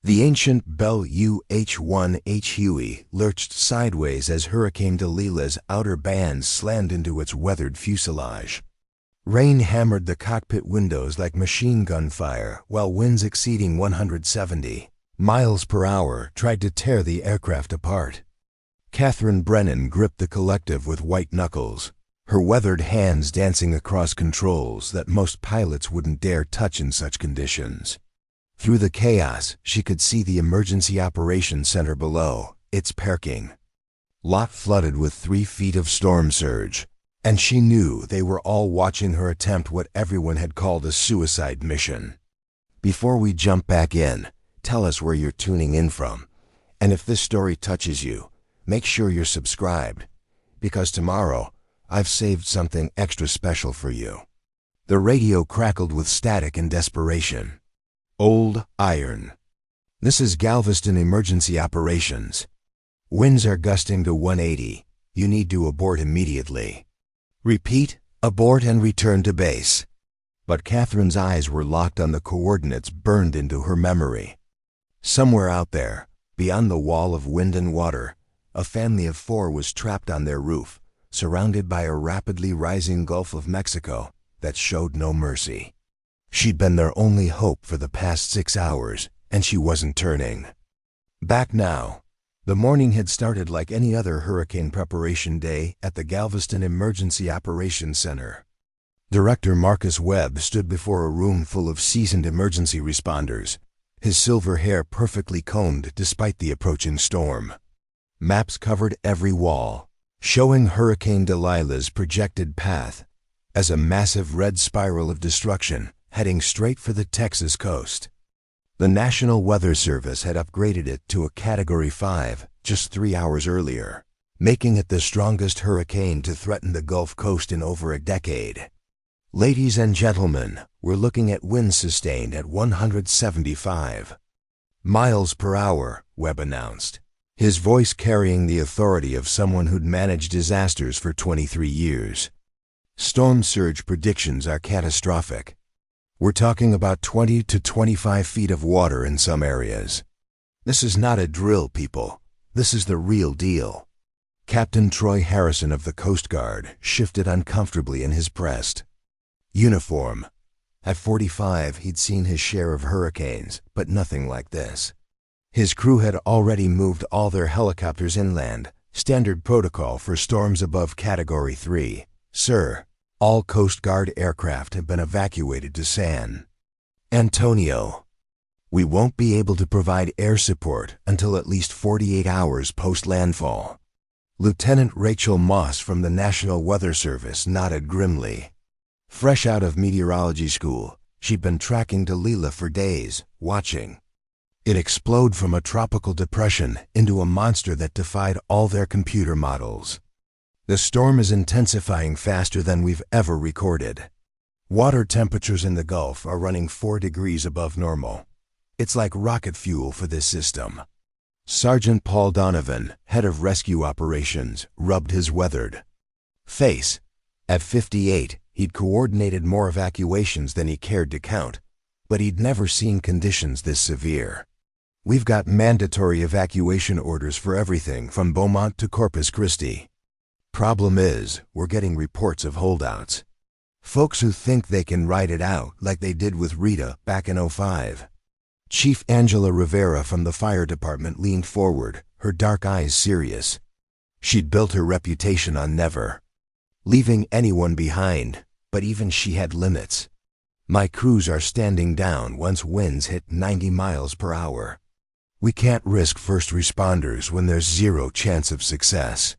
The ancient Bell UH-1H Huey lurched sideways as Hurricane Delilah's outer bands slammed into its weathered fuselage. Rain hammered the cockpit windows like machine gun fire, while winds exceeding 170 miles per hour tried to tear the aircraft apart. Catherine Brennan gripped the collective with white knuckles, her weathered hands dancing across controls that most pilots wouldn't dare touch in such conditions. Through the chaos, she could see the Emergency Operations Center below, its parking lot flooded with 3 feet of storm surge, and she knew they were all watching her attempt what everyone had called a suicide mission. Before we jump back in, tell us where you're tuning in from, and if this story touches you, make sure you're subscribed, because tomorrow I've saved something extra special for you. The radio crackled with static and desperation. Old iron. This is Galveston Emergency Operations. Winds are gusting to 180. You need to abort immediately. Repeat, abort and return to base. But Catherine's eyes were locked on the coordinates burned into her memory. Somewhere out there, beyond the wall of wind and water, a family of 4 was trapped on their roof, surrounded by a rapidly rising Gulf of Mexico that showed no mercy. She'd been their only hope for the past 6 hours, and she wasn't turning back now. The morning had started like any other hurricane preparation day at the Galveston Emergency Operations Center. Director Marcus Webb stood before a room full of seasoned emergency responders, his silver hair perfectly combed despite the approaching storm. Maps covered every wall, showing Hurricane Delilah's projected path as a massive red spiral of destruction heading straight for the Texas coast. The National Weather Service had upgraded it to a Category 5 just 3 hours earlier, making it the strongest hurricane to threaten the Gulf Coast in over a decade. Ladies and gentlemen, we're looking at winds sustained at 175 miles per hour, Webb announced, his voice carrying the authority of someone who'd managed disasters for 23 years. Storm surge predictions are catastrophic. We're talking about 20 to 25 feet of water in some areas. This is not a drill, people. This is the real deal. Captain Troy Harrison of the Coast Guard shifted uncomfortably in his pressed uniform. At 45, he'd seen his share of hurricanes, but nothing like this. His crew had already moved all their helicopters inland, standard protocol for storms above Category 3. Sir, all Coast Guard aircraft have been evacuated to San Antonio. We won't be able to provide air support until at least 48 hours post-landfall. Lieutenant Rachel Moss from the National Weather Service nodded grimly. Fresh out of meteorology school, she'd been tracking Delilah for days, watching it explode from a tropical depression into a monster that defied all their computer models. The storm is intensifying faster than we've ever recorded. Water temperatures in the Gulf are running 4 degrees above normal. It's like rocket fuel for this system. Sergeant Paul Donovan, head of rescue operations, rubbed his weathered face. At 58, he'd coordinated more evacuations than he cared to count, but he'd never seen conditions this severe. We've got mandatory evacuation orders for everything from Beaumont to Corpus Christi. Problem is, we're getting reports of holdouts. Folks who think they can ride it out like they did with Rita back in '05. Chief Angela Rivera from the fire department leaned forward, her dark eyes serious. She'd built her reputation on never leaving anyone behind, but even she had limits. My crews are standing down once winds hit 90 miles per hour. We can't risk first responders when there's 0 chance of success.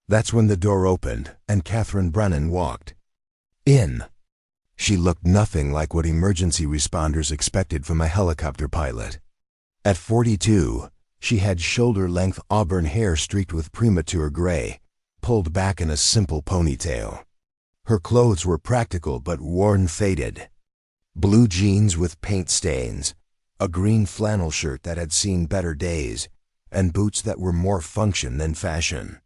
That's when the door opened and Catherine Brennan walked in. She looked nothing like what emergency responders expected from a helicopter pilot. At 42, she had shoulder-length auburn hair streaked with premature gray, pulled back in a simple ponytail. Her clothes were practical but worn faded. Blue jeans with paint stains, a green flannel shirt that had seen better days, and boots that were more function than fashion.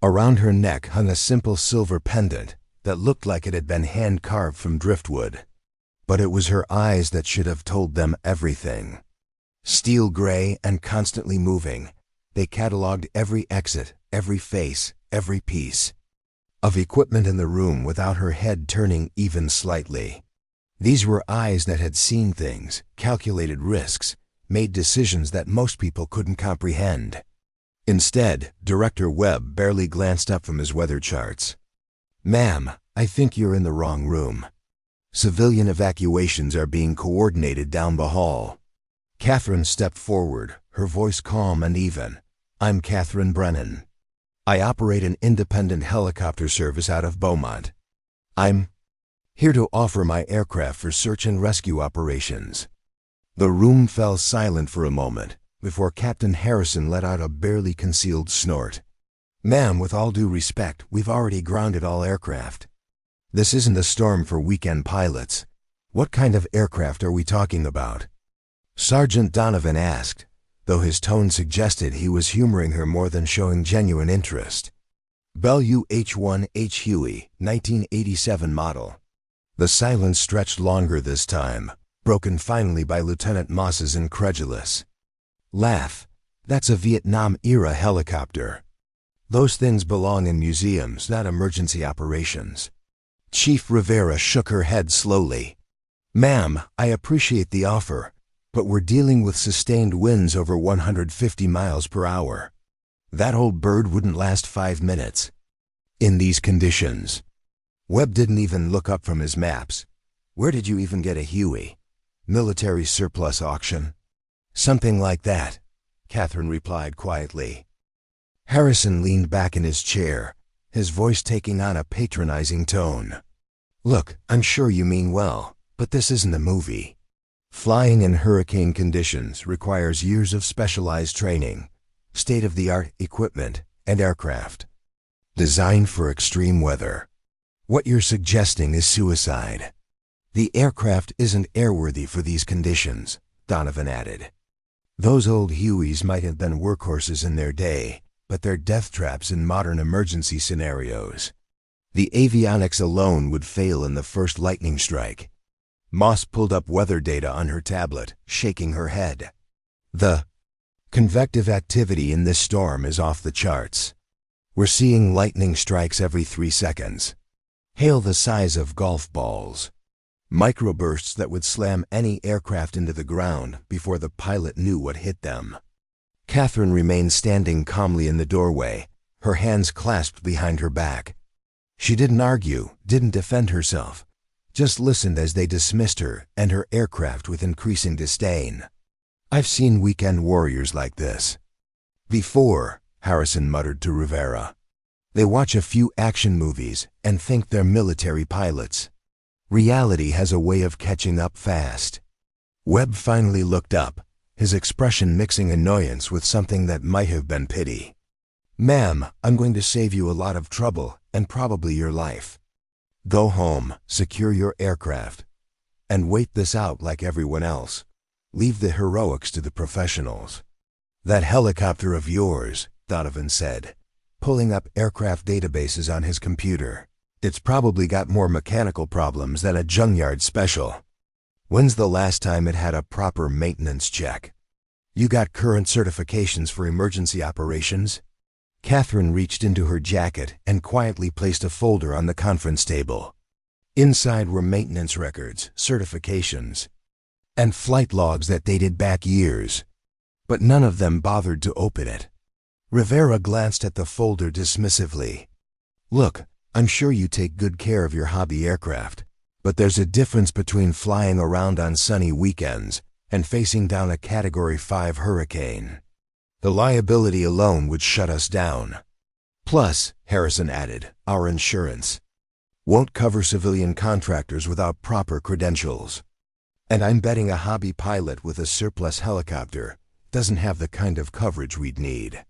Around her neck hung a simple silver pendant that looked like it had been hand-carved from driftwood. But it was her eyes that should have told them everything. Steel gray and constantly moving, they cataloged every exit, every face, every piece of equipment in the room without her head turning even slightly. These were eyes that had seen things, calculated risks, made decisions that most people couldn't comprehend. Instead, Director Webb barely glanced up from his weather charts. "Ma'am, I think you're in the wrong room. Civilian evacuations are being coordinated down the hall." Catherine stepped forward, her voice calm and even. "I'm Catherine Brennan. I operate an independent helicopter service out of Beaumont. I'm here to offer my aircraft for search and rescue operations." The room fell silent for a moment before Captain Harrison let out a barely concealed snort. "Ma'am, with all due respect, we've already grounded all aircraft. This isn't a storm for weekend pilots. What kind of aircraft are we talking about?" Sergeant Donovan asked, though his tone suggested he was humoring her more than showing genuine interest. "Bell UH-1H Huey, 1987 model." The silence stretched longer this time, broken finally by Lieutenant Moss's incredulous laugh. "That's a Vietnam-era helicopter. Those things belong in museums, not emergency operations." Chief Rivera shook her head slowly. "Ma'am, I appreciate the offer, but we're dealing with sustained winds over 150 miles per hour. That old bird wouldn't last 5 minutes. In these conditions." Webb didn't even look up from his maps. "Where did you even get a Huey? Military surplus auction?" "Something like that," Catherine replied quietly. Harrison leaned back in his chair, his voice taking on a patronizing tone. "Look, I'm sure you mean well, but this isn't a movie. Flying in hurricane conditions requires years of specialized training, state-of-the-art equipment, and aircraft designed for extreme weather. What you're suggesting is suicide. The aircraft isn't airworthy for these conditions," Donovan added. "Those old Hueys might have been workhorses in their day, but they're death traps in modern emergency scenarios. The avionics alone would fail in the first lightning strike." Moss pulled up weather data on her tablet, shaking her head. "The convective activity in this storm is off the charts. We're seeing lightning strikes every 3 seconds. Hail the size of golf balls. Microbursts that would slam any aircraft into the ground before the pilot knew what hit them." Catherine remained standing calmly in the doorway, her hands clasped behind her back. She didn't argue, didn't defend herself, just listened as they dismissed her and her aircraft with increasing disdain. "I've seen weekend warriors like this before," Harrison muttered to Rivera. "They watch a few action movies and think they're military pilots. Reality has a way of catching up fast." Webb finally looked up, his expression mixing annoyance with something that might have been pity. "Ma'am, I'm going to save you a lot of trouble and probably your life. Go home, secure your aircraft, and wait this out like everyone else. Leave the heroics to the professionals." "That helicopter of yours," Donovan said, pulling up aircraft databases on his computer. "It's probably got more mechanical problems than a junkyard special. When's the last time it had a proper maintenance check? You got current certifications for emergency operations?" Catherine reached into her jacket and quietly placed a folder on the conference table. Inside were maintenance records, certifications, and flight logs that dated back years, but none of them bothered to open it. Rivera glanced at the folder dismissively. "Look, I'm sure you take good care of your hobby aircraft, but there's a difference between flying around on sunny weekends and facing down a Category 5 hurricane. The liability alone would shut us down. Plus," Harrison added, "our insurance won't cover civilian contractors without proper credentials. And I'm betting a hobby pilot with a surplus helicopter doesn't have the kind of coverage we'd need."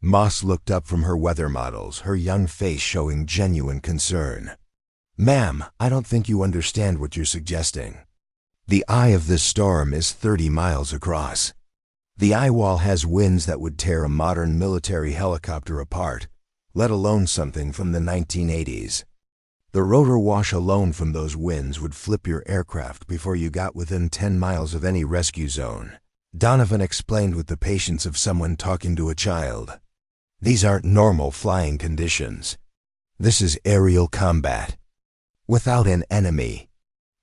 Moss looked up from her weather models, her young face showing genuine concern. "Ma'am, I don't think you understand what you're suggesting. The eye of this storm is 30 miles across. The eye wall has winds that would tear a modern military helicopter apart, let alone something from the 1980s. The rotor wash alone from those winds would flip your aircraft before you got within 10 miles of any rescue zone, Donovan explained with the patience of someone talking to a child. These aren't normal flying conditions. This is aerial combat. Without an enemy.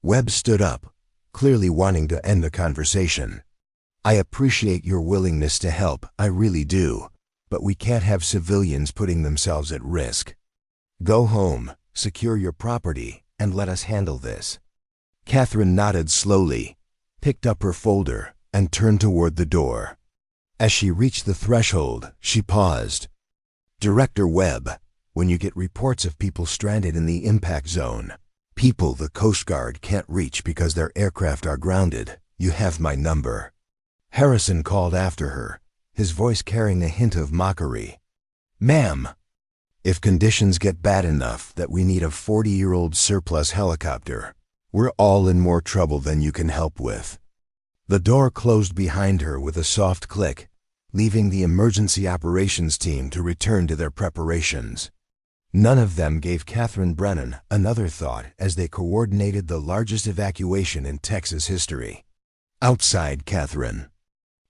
Webb stood up, clearly wanting to end the conversation. I appreciate your willingness to help, I really do, but we can't have civilians putting themselves at risk. Go home, secure your property, and let us handle this. Catherine nodded slowly, picked up her folder, and turned toward the door. As she reached the threshold, she paused. Director Webb, when you get reports of people stranded in the impact zone, people the Coast Guard can't reach because their aircraft are grounded, you have my number. Harrison called after her, his voice carrying a hint of mockery. Ma'am, if conditions get bad enough that we need a 40-year-old surplus helicopter, we're all in more trouble than you can help with. The door closed behind her with a soft click, leaving the emergency operations team to return to their preparations. None of them gave Catherine Brennan another thought as they coordinated the largest evacuation in Texas history. Outside, Catherine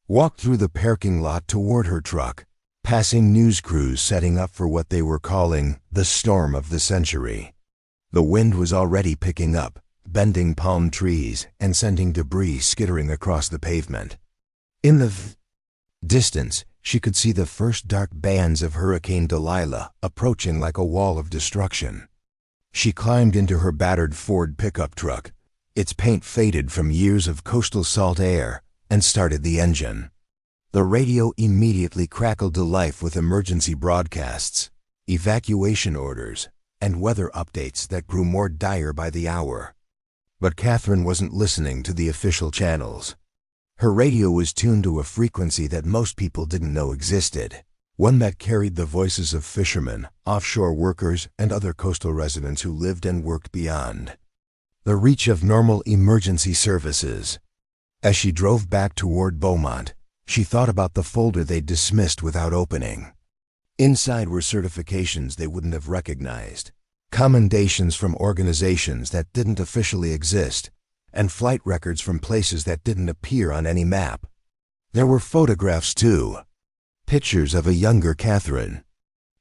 walked through the parking lot toward her truck, passing news crews setting up for what they were calling the storm of the century. The wind was already picking up, bending palm trees and sending debris skittering across the pavement. In the distance, she could see the first dark bands of Hurricane Delilah approaching like a wall of destruction. She climbed into her battered Ford pickup truck, its paint faded from years of coastal salt air, and started the engine. The radio immediately crackled to life with emergency broadcasts, evacuation orders, and weather updates that grew more dire by the hour. But Catherine wasn't listening to the official channels. Her radio was tuned to a frequency that most people didn't know existed, one that carried the voices of fishermen, offshore workers, and other coastal residents who lived and worked beyond the reach of normal emergency services. As she drove back toward Beaumont, she thought about the folder they'd dismissed without opening. Inside were certifications they wouldn't have recognized, commendations from organizations that didn't officially exist, and flight records from places that didn't appear on any map. There were photographs too, pictures of a younger Catherine,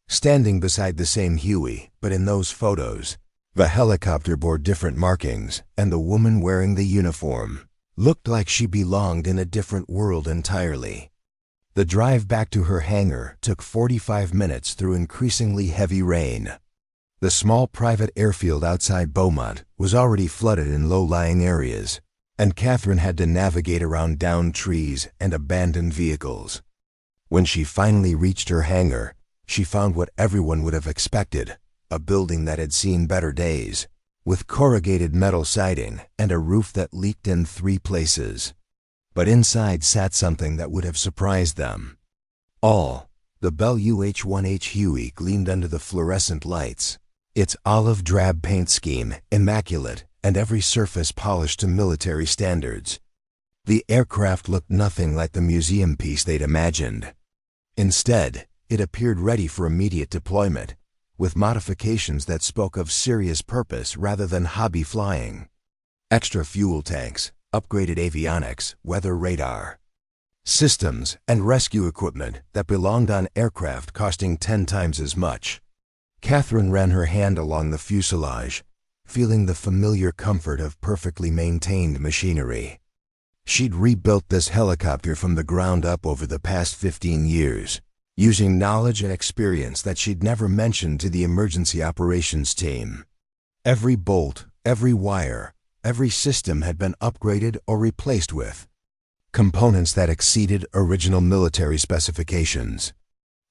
standing beside the same Huey, but in those photos, the helicopter bore different markings, and the woman wearing the uniform looked like she belonged in a different world entirely. The drive back to her hangar took 45 minutes through increasingly heavy rain. The small private airfield outside Beaumont was already flooded in low-lying areas, and Catherine had to navigate around downed trees and abandoned vehicles. When she finally reached her hangar, she found what everyone would have expected, a building that had seen better days, with corrugated metal siding and a roof that leaked in 3 places. But inside sat something that would have surprised them all. The Bell UH-1H Huey gleamed under the fluorescent lights, its olive drab paint scheme immaculate and every surface polished to military standards. The aircraft looked nothing like the museum piece they'd imagined. Instead, it appeared ready for immediate deployment, with modifications that spoke of serious purpose rather than hobby flying. Extra fuel tanks, upgraded avionics, weather radar systems, and rescue equipment that belonged on aircraft costing 10 times as much. Catherine ran her hand along the fuselage, feeling the familiar comfort of perfectly maintained machinery. She'd rebuilt this helicopter from the ground up over the past 15 years, using knowledge and experience that she'd never mentioned to the emergency operations team. Every bolt, every wire, every system had been upgraded or replaced with components that exceeded original military specifications.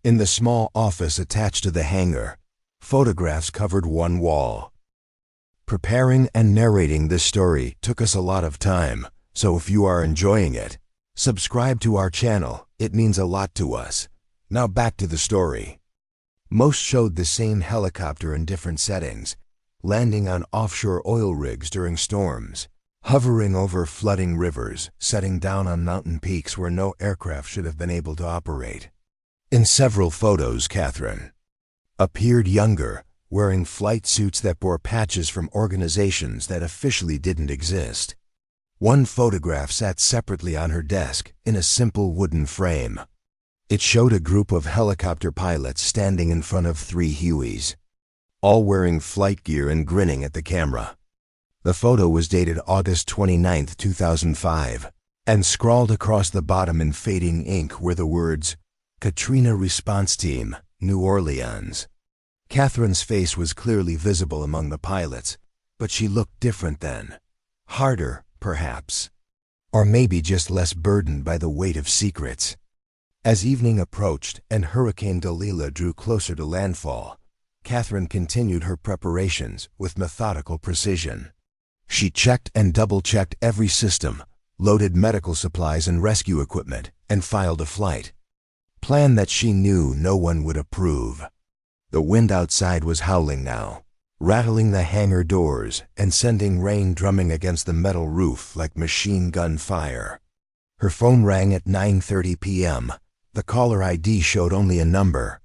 In the small office attached to the hangar, photographs covered one wall. Preparing and narrating this story took us a lot of time, so if you are enjoying it, subscribe to our channel. It means a lot to us. Now back to the story. Most showed the same helicopter in different settings, landing on offshore oil rigs during storms, hovering over flooding rivers, setting down on mountain peaks where no aircraft should have been able to operate. In several photos, Catherine appeared younger, wearing flight suits that bore patches from organizations that officially didn't exist. One photograph sat separately on her desk in a simple wooden frame. It showed a group of helicopter pilots standing in front of 3 Hueys, all wearing flight gear and grinning at the camera. The photo was dated August 29, 2005, and scrawled across the bottom in fading ink were the words, "Katrina Response Team, New Orleans." Catherine's face was clearly visible among the pilots, but she looked different then. Harder, perhaps. Or maybe just less burdened by the weight of secrets. As evening approached and Hurricane Delilah drew closer to landfall, Catherine continued her preparations with methodical precision. She checked and double-checked every system, loaded medical supplies and rescue equipment, and filed a flight. Plan that she knew no one would approve. The wind outside was howling now, rattling the hangar doors and sending rain drumming against the metal roof like machine gun fire. Her phone rang at 9:30 p.m. The caller ID showed only a number,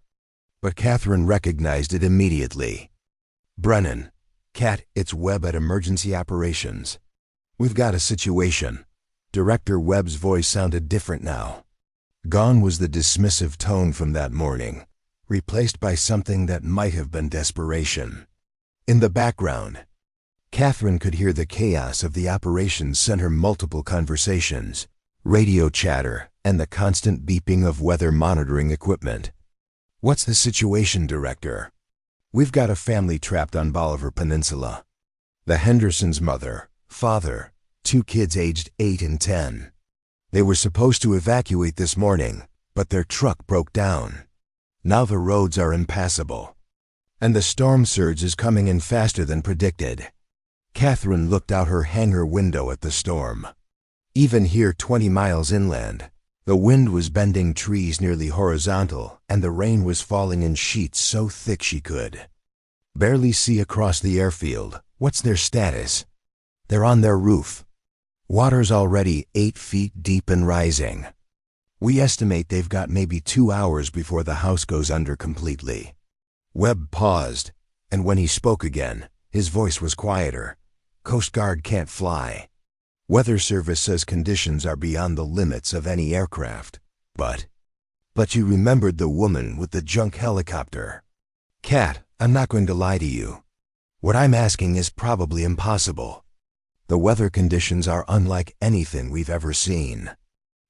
but Catherine recognized it immediately. "Brennan, Cat, it's Webb at Emergency Operations. We've got a situation." Director Webb's voice sounded different now. Gone was the dismissive tone from that morning, replaced by something that might have been desperation. In the background, Catherine could hear the chaos of the operations center, multiple conversations, radio chatter, and the constant beeping of weather monitoring equipment. "What's the situation, Director?" "We've got a family trapped on Bolivar Peninsula. The Hendersons' mother, father, 2 kids aged 8 and 10. They were supposed to evacuate this morning, but their truck broke down. Now the roads are impassable, and the storm surge is coming in faster than predicted." Catherine looked out her hangar window at the storm. Even here 20 miles inland, the wind was bending trees nearly horizontal, and the rain was falling in sheets so thick she could barely see across the airfield. "What's their status?" "They're on their roof. Water's already 8 feet deep and rising. We estimate they've got maybe 2 hours before the house goes under completely." Webb paused, and when he spoke again, his voice was quieter. "Coast Guard can't fly. Weather Service says conditions are beyond the limits of any aircraft. But you remembered the woman with the junk helicopter." "Cat, I'm not going to lie to you. What I'm asking is probably impossible. The weather conditions are unlike anything we've ever seen.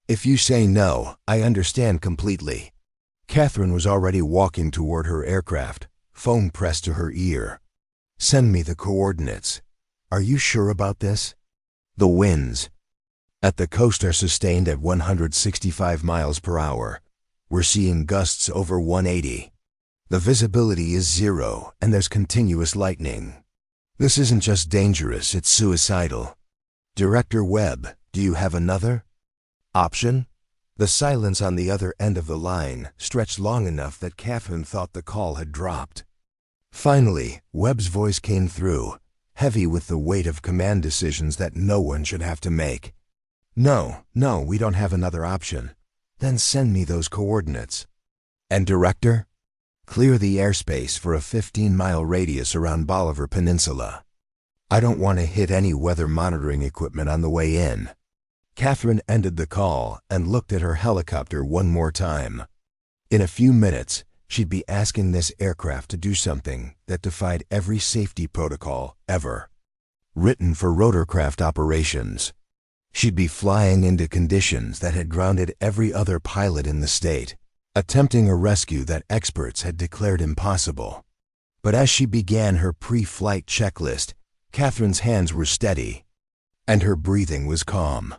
If you say no, I understand completely." Catherine was already walking toward her aircraft, phone pressed to her ear. "Send me the coordinates. Are you sure about this?" "The winds at the coast are sustained at 165 miles per hour. We're seeing gusts over 180. The visibility is 0, and there's continuous lightning. This isn't just dangerous, it's suicidal." "Director Webb, do you have another option?" The silence on the other end of the line stretched long enough that Catherine thought the call had dropped. Finally, Webb's voice came through, heavy with the weight of command decisions that no one should have to make. No, we don't have another option." "Then send me those coordinates." "And Director? Clear the airspace for a 15-mile radius around Bolivar Peninsula. I don't want to hit any weather monitoring equipment on the way in." Catherine ended the call and looked at her helicopter one more time. In a few minutes, she'd be asking this aircraft to do something that defied every safety protocol ever written for rotorcraft operations. She'd be flying into conditions that had grounded every other pilot in the state, attempting a rescue that experts had declared impossible. But as she began her pre-flight checklist, Catherine's hands were steady, and her breathing was calm.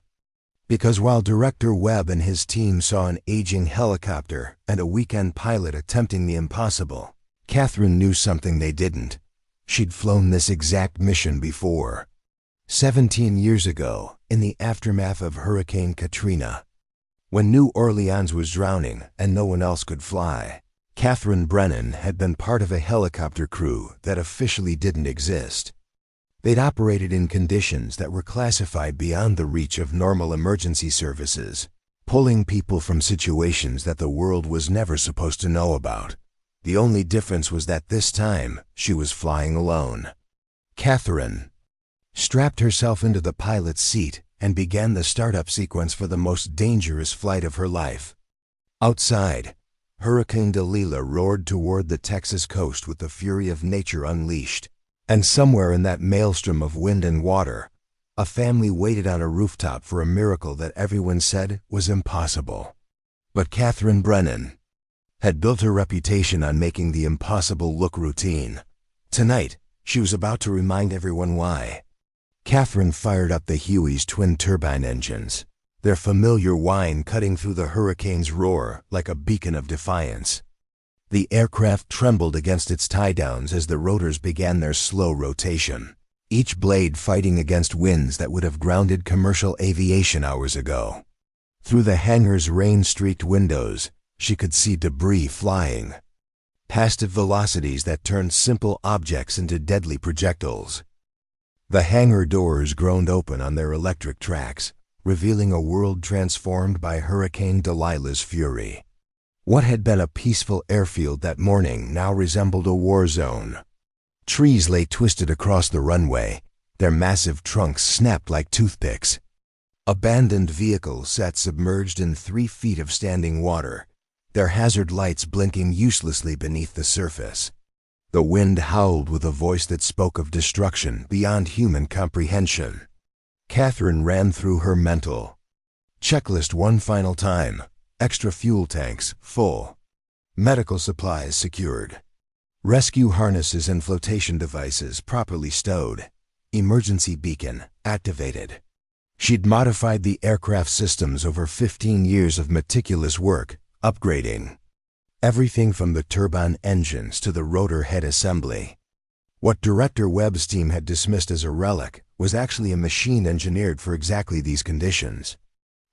Because while Director Webb and his team saw an aging helicopter and a weekend pilot attempting the impossible, Catherine knew something they didn't. She'd flown this exact mission before. 17 years ago, in the aftermath of Hurricane Katrina, when New Orleans was drowning and no one else could fly, Catherine Brennan had been part of a helicopter crew that officially didn't exist. They'd operated in conditions that were classified beyond the reach of normal emergency services, pulling people from situations that the world was never supposed to know about. The only difference was that this time, she was flying alone. Catherine strapped herself into the pilot's seat and began the startup sequence for the most dangerous flight of her life. Outside, Hurricane Delilah roared toward the Texas coast with the fury of nature unleashed. And somewhere in that maelstrom of wind and water, a family waited on a rooftop for a miracle that everyone said was impossible. But Catherine Brennan had built her reputation on making the impossible look routine. Tonight, she was about to remind everyone why. Catherine fired up the Huey's twin turbine engines, their familiar whine cutting through the hurricane's roar like a beacon of defiance. The aircraft trembled against its tie-downs as the rotors began their slow rotation, each blade fighting against winds that would have grounded commercial aviation hours ago. Through the hangar's rain-streaked windows, she could see debris flying, past at velocities that turned simple objects into deadly projectiles. The hangar doors groaned open on their electric tracks, revealing a world transformed by Hurricane Delilah's fury. What had been a peaceful airfield that morning now resembled a war zone. Trees lay twisted across the runway, their massive trunks snapped like toothpicks. Abandoned vehicles sat submerged in 3 feet of standing water, their hazard lights blinking uselessly beneath the surface. The wind howled with a voice that spoke of destruction beyond human comprehension. Catherine ran through her mental checklist one final time. Extra fuel tanks full, medical supplies secured, rescue harnesses and flotation devices properly stowed, emergency beacon activated. She'd modified the aircraft systems over 15 years of meticulous work, upgrading everything from the turbine engines to the rotor head assembly. What Director Webb's team had dismissed as a relic was actually a machine engineered for exactly these conditions.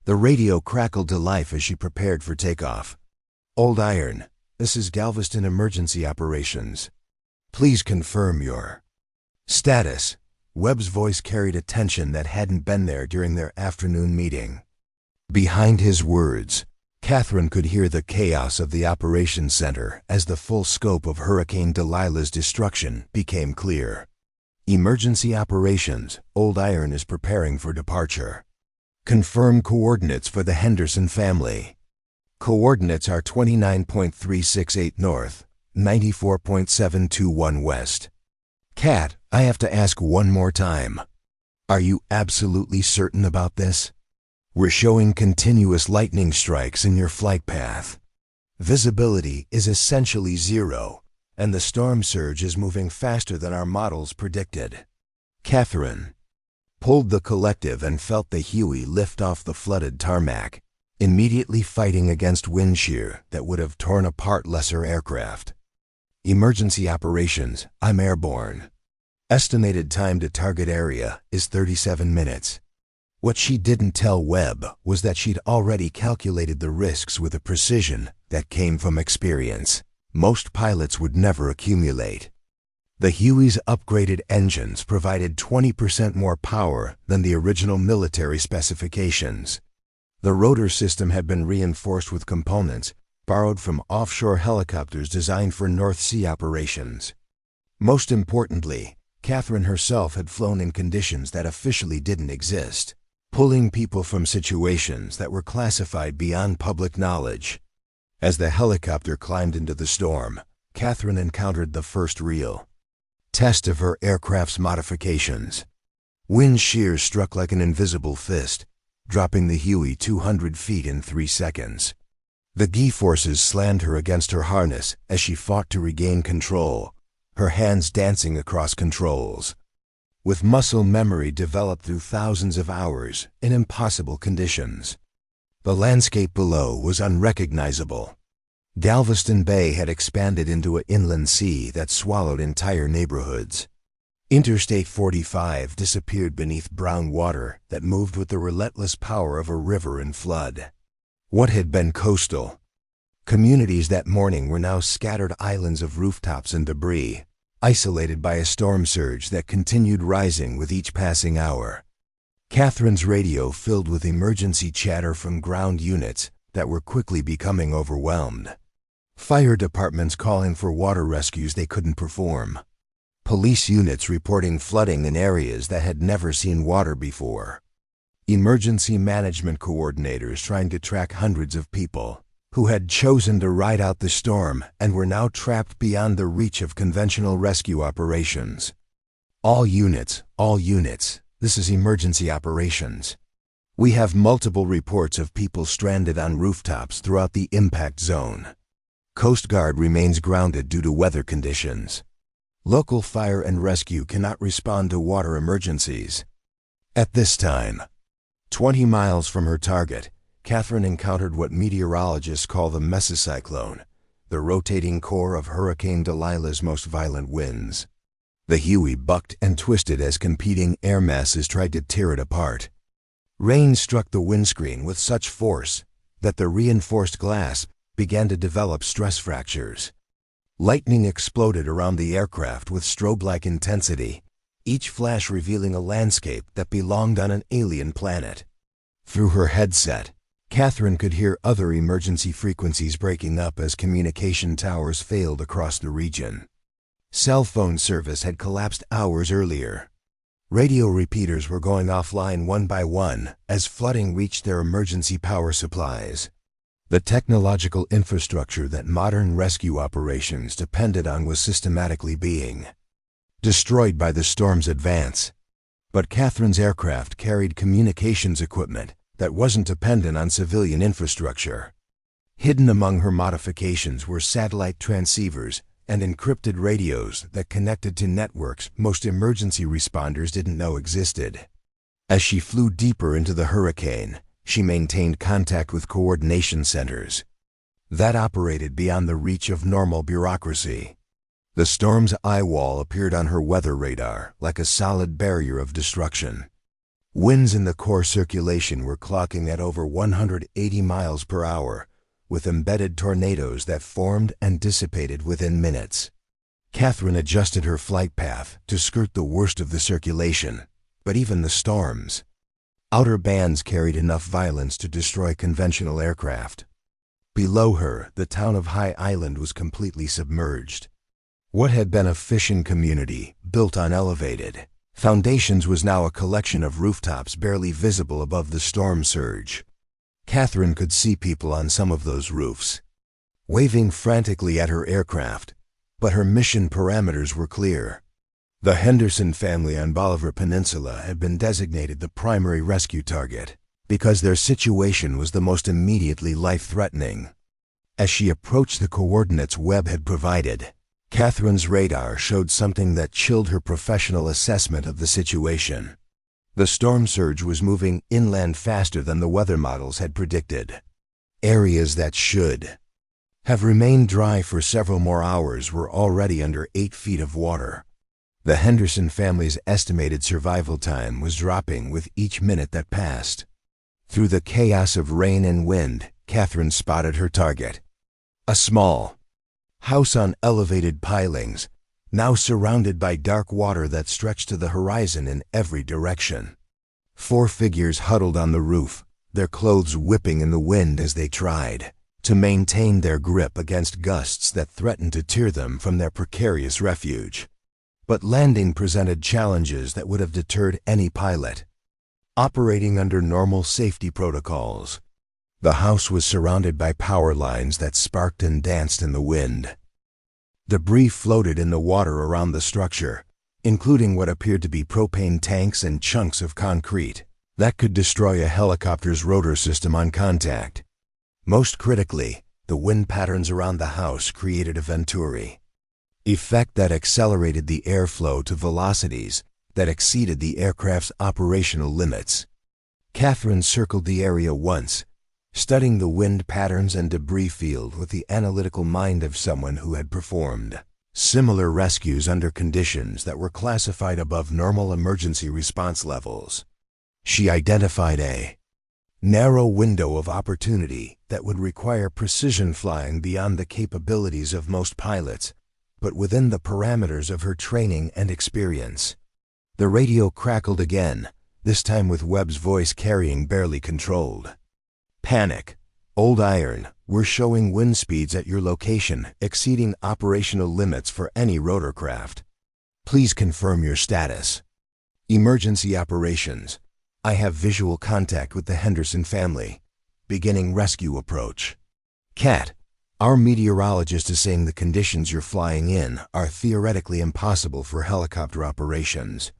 The radio crackled to life as she prepared for takeoff. "Old Iron, this is Galveston Emergency Operations. Please confirm your status." Webb's voice carried a tension that hadn't been there during their afternoon meeting. Behind his words, Catherine could hear the chaos of the operations center as the full scope of Hurricane Delilah's destruction became clear. "Emergency Operations, Old Iron is preparing for departure. Confirm coordinates for the Henderson family. Coordinates are 29.368 north, 94.721 west." "Cat, I have to ask one more time. Are you absolutely certain about this? We're showing continuous lightning strikes in your flight path. Visibility is essentially zero, and the storm surge is moving faster than our models predicted." Catherine pulled the collective and felt the Huey lift off the flooded tarmac, immediately fighting against wind shear that would have torn apart lesser aircraft. "Emergency Operations, I'm airborne. Estimated time to target area is 37 minutes. What she didn't tell Webb was that she'd already calculated the risks with a precision that came from experience most pilots would never accumulate. The Huey's upgraded engines provided 20% more power than the original military specifications. The rotor system had been reinforced with components borrowed from offshore helicopters designed for North Sea operations. Most importantly, Catherine herself had flown in conditions that officially didn't exist, pulling people from situations that were classified beyond public knowledge. As the helicopter climbed into the storm, Catherine encountered the first real test of her aircraft's modifications. Wind shear struck like an invisible fist, dropping the Huey 200 feet in 3 seconds. The G-forces slammed her against her harness as she fought to regain control, her hands dancing across controls. With muscle memory developed through thousands of hours in impossible conditions, the landscape below was unrecognizable. Galveston Bay had expanded into an inland sea that swallowed entire neighborhoods. Interstate 45 disappeared beneath brown water that moved with the relentless power of a river in flood. What had been coastal communities that morning were now scattered islands of rooftops and debris, isolated by a storm surge that continued rising with each passing hour. Catherine's radio filled with emergency chatter from ground units that were quickly becoming overwhelmed. Fire departments calling for water rescues they couldn't perform. Police units reporting flooding in areas that had never seen water before. Emergency management coordinators trying to track hundreds of people who had chosen to ride out the storm and were now trapped beyond the reach of conventional rescue operations. All units, this is emergency operations. We have multiple reports of people stranded on rooftops throughout the impact zone. Coast Guard remains grounded due to weather conditions. Local fire and rescue cannot respond to water emergencies. At this time, 20 miles from her target, Catherine encountered what meteorologists call the mesocyclone, the rotating core of Hurricane Delilah's most violent winds. The Huey bucked and twisted as competing air masses tried to tear it apart. Rain struck the windscreen with such force that the reinforced glass began to develop stress fractures. Lightning exploded around the aircraft with strobe-like intensity, each flash revealing a landscape that belonged on an alien planet. Through her headset, Catherine could hear other emergency frequencies breaking up as communication towers failed across the region. Cell phone service had collapsed hours earlier. Radio repeaters were going offline one by one as flooding reached their emergency power supplies. The technological infrastructure that modern rescue operations depended on was systematically being destroyed by the storm's advance. But Catherine's aircraft carried communications equipment that wasn't dependent on civilian infrastructure. Hidden among her modifications were satellite transceivers and encrypted radios that connected to networks most emergency responders didn't know existed. As she flew deeper into the hurricane, she maintained contact with coordination centers that operated beyond the reach of normal bureaucracy. The storm's eye wall appeared on her weather radar like a solid barrier of destruction. Winds in the core circulation were clocking at over 180 miles per hour, with embedded tornadoes that formed and dissipated within minutes. Catherine adjusted her flight path to skirt the worst of the circulation, but even the storm's outer bands carried enough violence to destroy conventional aircraft. Below her, the town of High Island was completely submerged. What had been a fishing community, built on elevated foundations, was now a collection of rooftops barely visible above the storm surge. Catherine could see people on some of those roofs, waving frantically at her aircraft, but her mission parameters were clear. The Henderson family on Bolivar Peninsula had been designated the primary rescue target because their situation was the most immediately life-threatening. As she approached the coordinates Webb had provided, Catherine's radar showed something that chilled her professional assessment of the situation. The storm surge was moving inland faster than the weather models had predicted. Areas that should have remained dry for several more hours were already under 8 feet of water. The Henderson family's estimated survival time was dropping with each minute that passed. Through the chaos of rain and wind, Catherine spotted her target. A small house on elevated pilings, now surrounded by dark water that stretched to the horizon in every direction. 4 figures huddled on the roof, their clothes whipping in the wind as they tried to maintain their grip against gusts that threatened to tear them from their precarious refuge. But landing presented challenges that would have deterred any pilot. Operating under normal safety protocols, the house was surrounded by power lines that sparked and danced in the wind. Debris floated in the water around the structure, including what appeared to be propane tanks and chunks of concrete that could destroy a helicopter's rotor system on contact. Most critically, the wind patterns around the house created a venturi effect that accelerated the airflow to velocities that exceeded the aircraft's operational limits. Catherine circled the area once, studying the wind patterns and debris field with the analytical mind of someone who had performed similar rescues under conditions that were classified above normal emergency response levels. She identified a narrow window of opportunity that would require precision flying beyond the capabilities of most pilots, but within the parameters of her training and experience. The radio crackled again, this time with Webb's voice carrying barely controlled. Panic. Old Iron, we're showing wind speeds at your location exceeding operational limits for any rotorcraft. Please confirm your status. Emergency operations. I have visual contact with the Henderson family. Beginning rescue approach. Cat, our meteorologist is saying the conditions you're flying in are theoretically impossible for helicopter operations.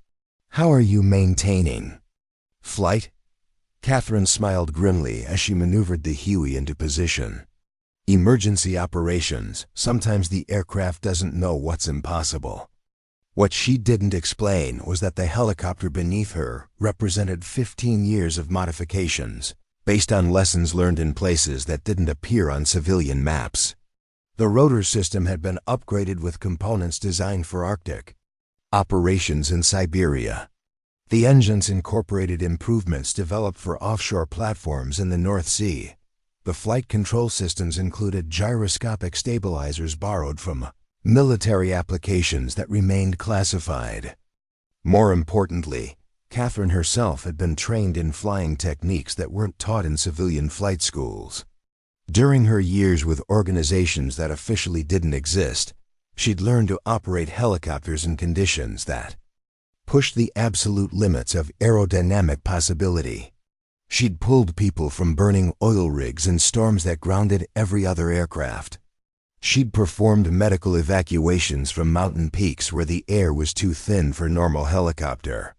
How are you maintaining flight? Catherine smiled grimly as she maneuvered the Huey into position. Emergency operations, sometimes the aircraft doesn't know what's impossible. What she didn't explain was that the helicopter beneath her represented 15 years of modifications, based on lessons learned in places that didn't appear on civilian maps. The rotor system had been upgraded with components designed for Arctic operations in Siberia. The engines incorporated improvements developed for offshore platforms in the North Sea. The flight control systems included gyroscopic stabilizers borrowed from military applications that remained classified. More importantly, Catherine herself had been trained in flying techniques that weren't taught in civilian flight schools. During her years with organizations that officially didn't exist, she'd learned to operate helicopters in conditions that pushed the absolute limits of aerodynamic possibility. She'd pulled people from burning oil rigs in storms that grounded every other aircraft. She'd performed medical evacuations from mountain peaks where the air was too thin for normal helicopter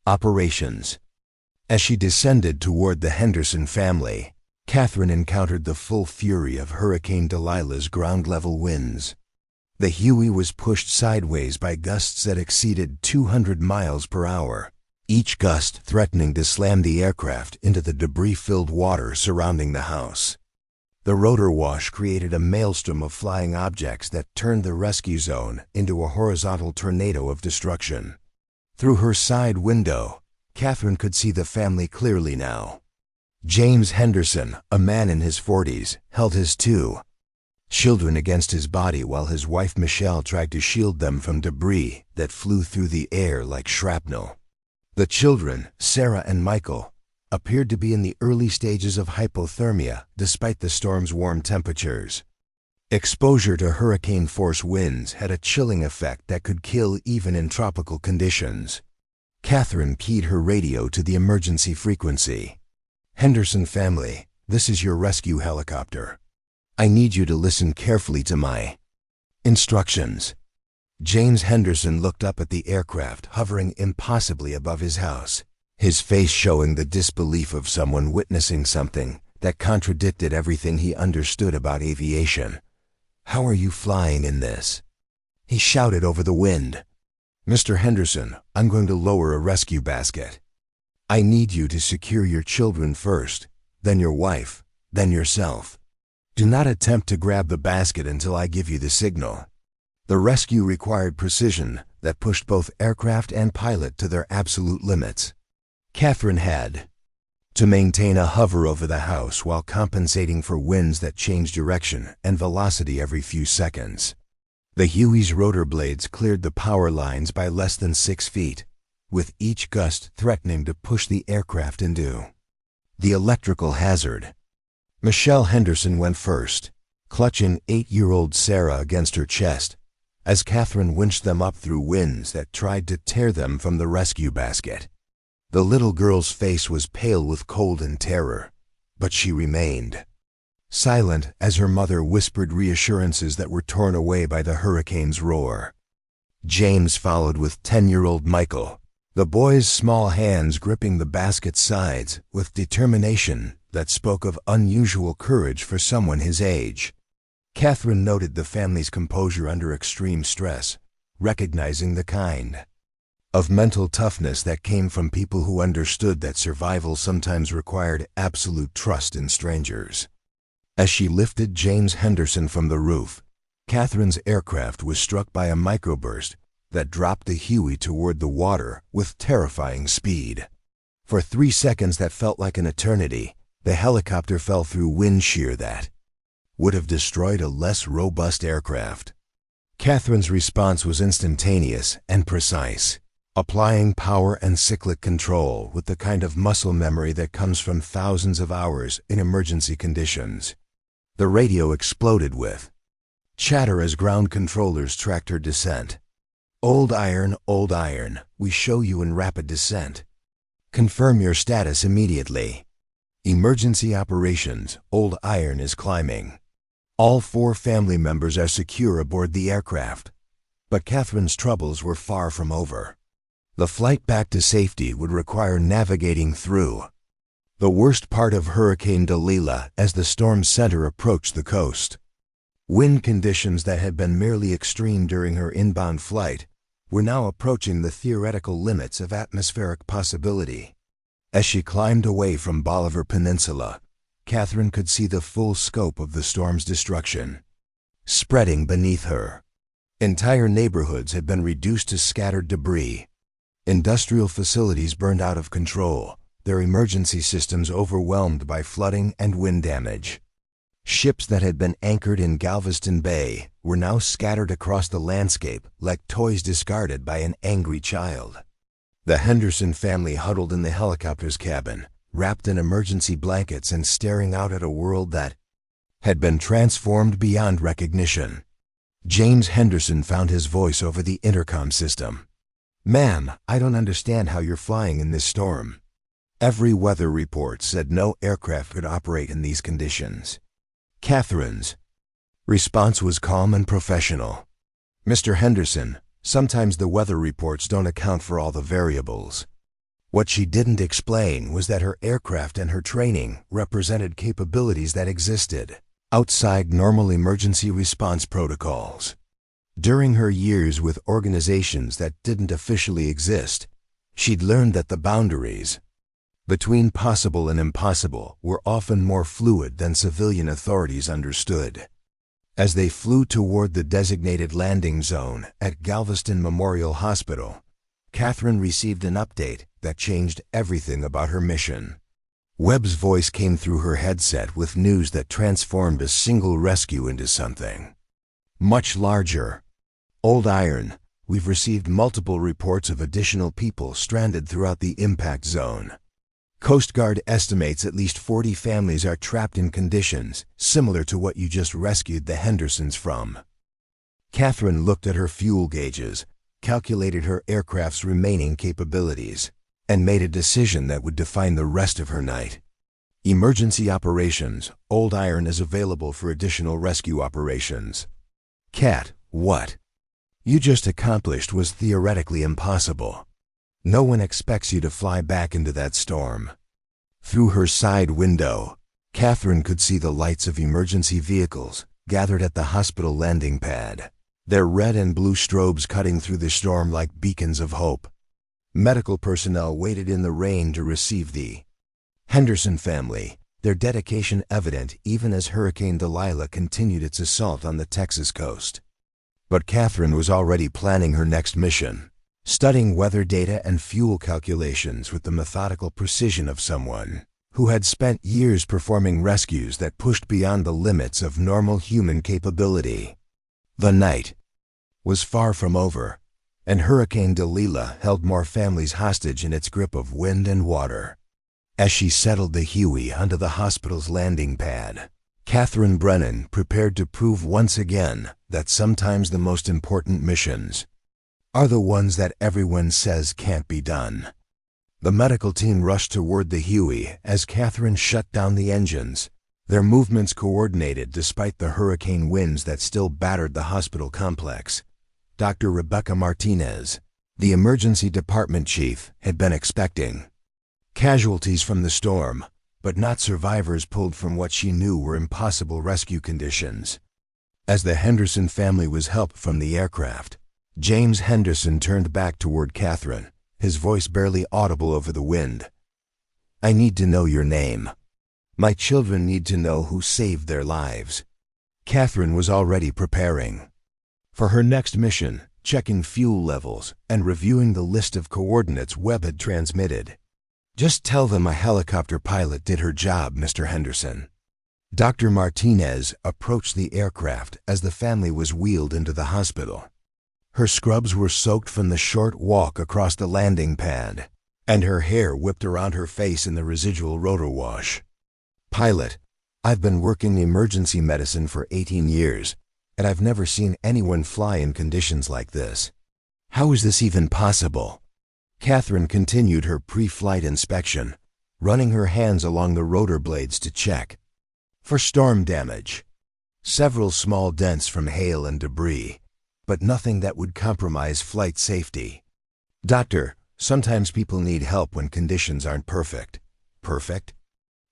operations. As she descended toward the Henderson family, Catherine encountered the full fury of Hurricane Delilah's ground-level winds. The Huey was pushed sideways by gusts that exceeded 200 miles per hour, each gust threatening to slam the aircraft into the debris-filled water surrounding the house. The rotor wash created a maelstrom of flying objects that turned the rescue zone into a horizontal tornado of destruction. Through her side window, Catherine could see the family clearly now. James Henderson, a man in his 40s, held his two children against his body while his wife Michelle tried to shield them from debris that flew through the air like shrapnel. The children, Sarah and Michael, appeared to be in the early stages of hypothermia despite the storm's warm temperatures. Exposure to hurricane-force winds had a chilling effect that could kill even in tropical conditions. Catherine keyed her radio to the emergency frequency. Henderson family, this is your rescue helicopter. I need you to listen carefully to my instructions. James Henderson looked up at the aircraft hovering impossibly above his house, his face showing the disbelief of someone witnessing something that contradicted everything he understood about aviation. How are you flying in this? He shouted over the wind. Mr. Henderson, I'm going to lower a rescue basket. I need you to secure your children first, then your wife, then yourself. Do not attempt to grab the basket until I give you the signal. The rescue required precision that pushed both aircraft and pilot to their absolute limits. Catherine had to maintain a hover over the house while compensating for winds that changed direction and velocity every few seconds. The Huey's rotor blades cleared the power lines by less than 6 feet, with each gust threatening to push the aircraft into the electrical hazard. Michelle Henderson went first, clutching 8-year-old Sarah against her chest, as Catherine winched them up through winds that tried to tear them from the rescue basket. The little girl's face was pale with cold and terror, but she remained silent as her mother whispered reassurances that were torn away by the hurricane's roar. James followed with 10-year-old Michael, the boy's small hands gripping the basket's sides with determination that spoke of unusual courage for someone his age. Catherine noted the family's composure under extreme stress, recognizing the kind of mental toughness that came from people who understood that survival sometimes required absolute trust in strangers. As she lifted James Henderson from the roof, Catherine's aircraft was struck by a microburst that dropped the Huey toward the water with terrifying speed. For 3 seconds that felt like an eternity, the helicopter fell through wind shear that would have destroyed a less robust aircraft. Catherine's response was instantaneous and precise, applying power and cyclic control with the kind of muscle memory that comes from thousands of hours in emergency conditions. The radio exploded with chatter as ground controllers tracked her descent. Old iron, we show you in rapid descent. Confirm your status immediately. Emergency Operations, Old Iron is climbing. All 4 family members are secure aboard the aircraft. But Catherine's troubles were far from over. The flight back to safety would require navigating through the worst part of Hurricane Delilah as the storm's center approached the coast. Wind conditions that had been merely extreme during her inbound flight were now approaching the theoretical limits of atmospheric possibility. As she climbed away from Bolivar Peninsula, Catherine could see the full scope of the storm's destruction spreading beneath her. Entire neighborhoods had been reduced to scattered debris. Industrial facilities burned out of control, their emergency systems overwhelmed by flooding and wind damage. Ships that had been anchored in Galveston Bay were now scattered across the landscape like toys discarded by an angry child. The Henderson family huddled in the helicopter's cabin, wrapped in emergency blankets and staring out at a world that had been transformed beyond recognition. James Henderson found his voice over the intercom system. "Ma'am, I don't understand how you're flying in this storm." Every weather report said no aircraft could operate in these conditions. Catherine's response was calm and professional. "Mr. Henderson, sometimes the weather reports don't account for all the variables." What she didn't explain was that her aircraft and her training represented capabilities that existed outside normal emergency response protocols. During her years with organizations that didn't officially exist, she'd learned that the boundaries between possible and impossible were often more fluid than civilian authorities understood. As they flew toward the designated landing zone at Galveston Memorial Hospital, Catherine received an update that changed everything about her mission. Webb's voice came through her headset with news that transformed a single rescue into something much larger. "Old Iron, we've received multiple reports of additional people stranded throughout the impact zone. Coast Guard estimates at least 40 families are trapped in conditions similar to what you just rescued the Hendersons from." Catherine looked at her fuel gauges, calculated her aircraft's remaining capabilities, and made a decision that would define the rest of her night. Emergency Operations, Old Iron is available for additional rescue operations. "Cat, what you just accomplished was theoretically impossible. No one expects you to fly back into that storm." Through her side window, Catherine could see the lights of emergency vehicles gathered at the hospital landing pad, their red and blue strobes cutting through the storm like beacons of hope. Medical personnel waited in the rain to receive the Henderson family, their dedication evident even as Hurricane Delilah continued its assault on the Texas coast. But Catherine was already planning her next mission, studying weather data and fuel calculations with the methodical precision of someone who had spent years performing rescues that pushed beyond the limits of normal human capability. The night was far from over, and Hurricane Delilah held more families hostage in its grip of wind and water. As she settled the Huey onto the hospital's landing pad, Catherine Brennan prepared to prove once again that sometimes the most important missions are the ones that everyone says can't be done. The medical team rushed toward the Huey as Catherine shut down the engines, their movements coordinated despite the hurricane winds that still battered the hospital complex. Dr. Rebecca Martinez, the emergency department chief, had been expecting casualties from the storm, but not survivors pulled from what she knew were impossible rescue conditions. As the Henderson family was helped from the aircraft, James Henderson turned back toward Catherine, his voice barely audible over the wind. "I need to know your name. My children need to know who saved their lives." Catherine was already preparing for her next mission, checking fuel levels and reviewing the list of coordinates Webb had transmitted. "Just tell them a helicopter pilot did her job, Mr. Henderson." Dr. Martinez approached the aircraft as the family was wheeled into the hospital. Her scrubs were soaked from the short walk across the landing pad, and her hair whipped around her face in the residual rotor wash. "Pilot, I've been working emergency medicine for 18 years, and I've never seen anyone fly in conditions like this. How is this even possible?" Catherine continued her pre-flight inspection, running her hands along the rotor blades to check for storm damage. Several small dents from hail and debris, but nothing that would compromise flight safety. "Doctor, sometimes people need help when conditions aren't perfect." "Perfect?"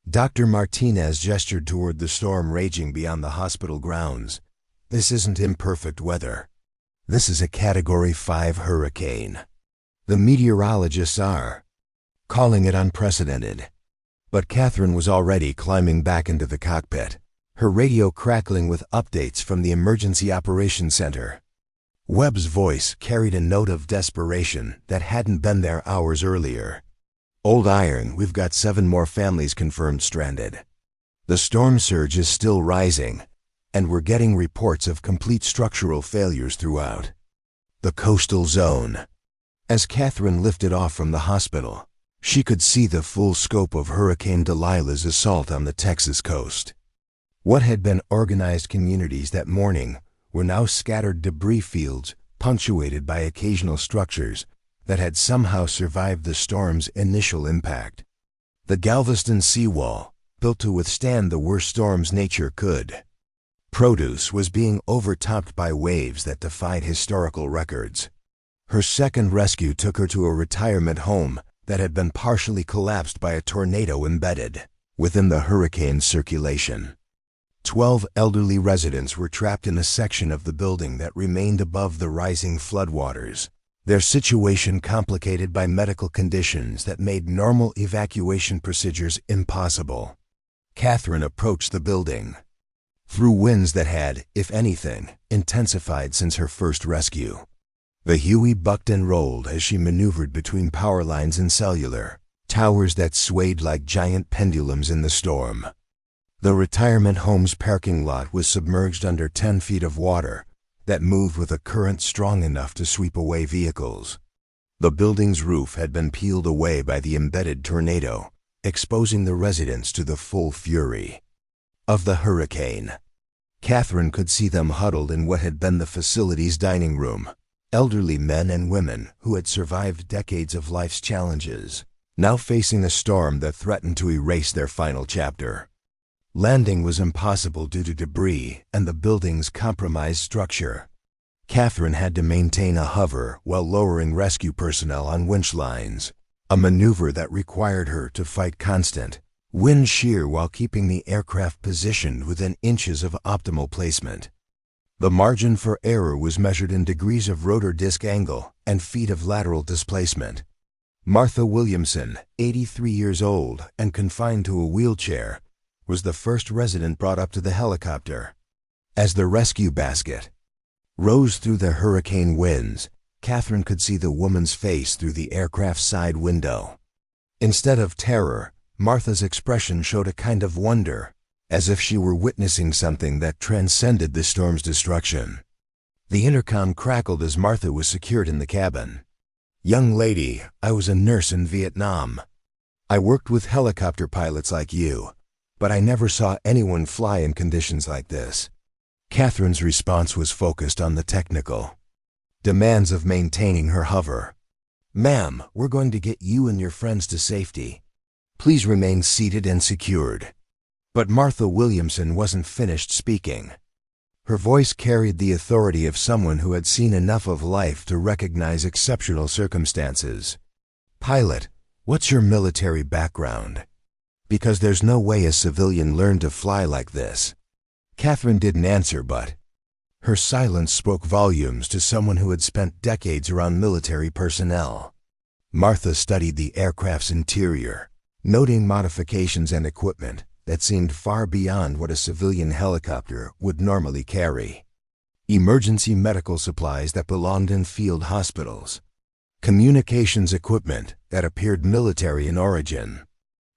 Dr. Martinez gestured toward the storm raging beyond the hospital grounds. "This isn't imperfect weather. This is a Category 5 hurricane. The meteorologists are calling it unprecedented." But Catherine was already climbing back into the cockpit, her radio crackling with updates from the Emergency Operations Center. Webb's voice carried a note of desperation that hadn't been there hours earlier. "Old Iron, we've got 7 more families confirmed stranded. The storm surge is still rising, and we're getting reports of complete structural failures throughout the coastal zone." As Catherine lifted off from the hospital, she could see the full scope of Hurricane Delilah's assault on the Texas coast. What had been organized communities that morning were now scattered debris fields punctuated by occasional structures that had somehow survived the storm's initial impact. The Galveston seawall, built to withstand the worst storms nature could produce, was being overtopped by waves that defied historical records. Her second rescue took her to a retirement home that had been partially collapsed by a tornado embedded within the hurricane's circulation. 12 elderly residents were trapped in a section of the building that remained above the rising floodwaters, their situation complicated by medical conditions that made normal evacuation procedures impossible. Catherine approached the building through winds that had, if anything, intensified since her first rescue. The Huey bucked and rolled as she maneuvered between power lines and cellular towers that swayed like giant pendulums in the storm. The retirement home's parking lot was submerged under 10 feet of water that moved with a current strong enough to sweep away vehicles. The building's roof had been peeled away by the embedded tornado, exposing the residents to the full fury of the hurricane. Catherine could see them huddled in what had been the facility's dining room. Elderly men and women who had survived decades of life's challenges, now facing a storm that threatened to erase their final chapter. Landing was impossible due to debris and the building's compromised structure. Catherine had to maintain a hover while lowering rescue personnel on winch lines, a maneuver that required her to fight constant wind shear while keeping the aircraft positioned within inches of optimal placement. The margin for error was measured in degrees of rotor disc angle and feet of lateral displacement. Martha Williamson, 83 years old and confined to a wheelchair, was the first resident brought up to the helicopter. As the rescue basket rose through the hurricane winds, Catherine could see the woman's face through the aircraft's side window. Instead of terror, Martha's expression showed a kind of wonder, as if she were witnessing something that transcended the storm's destruction. The intercom crackled as Martha was secured in the cabin. "Young lady, I was a nurse in Vietnam. I worked with helicopter pilots like you, but I never saw anyone fly in conditions like this." Catherine's response was focused on the technical demands of maintaining her hover. "Ma'am, we're going to get you and your friends to safety. Please remain seated and secured." But Martha Williamson wasn't finished speaking. Her voice carried the authority of someone who had seen enough of life to recognize exceptional circumstances. "Pilot, what's your military background? Because there's no way a civilian learned to fly like this." Catherine didn't answer, but her silence spoke volumes to someone who had spent decades around military personnel. Martha studied the aircraft's interior, noting modifications and equipment that seemed far beyond what a civilian helicopter would normally carry. Emergency medical supplies that belonged in field hospitals, communications equipment that appeared military in origin,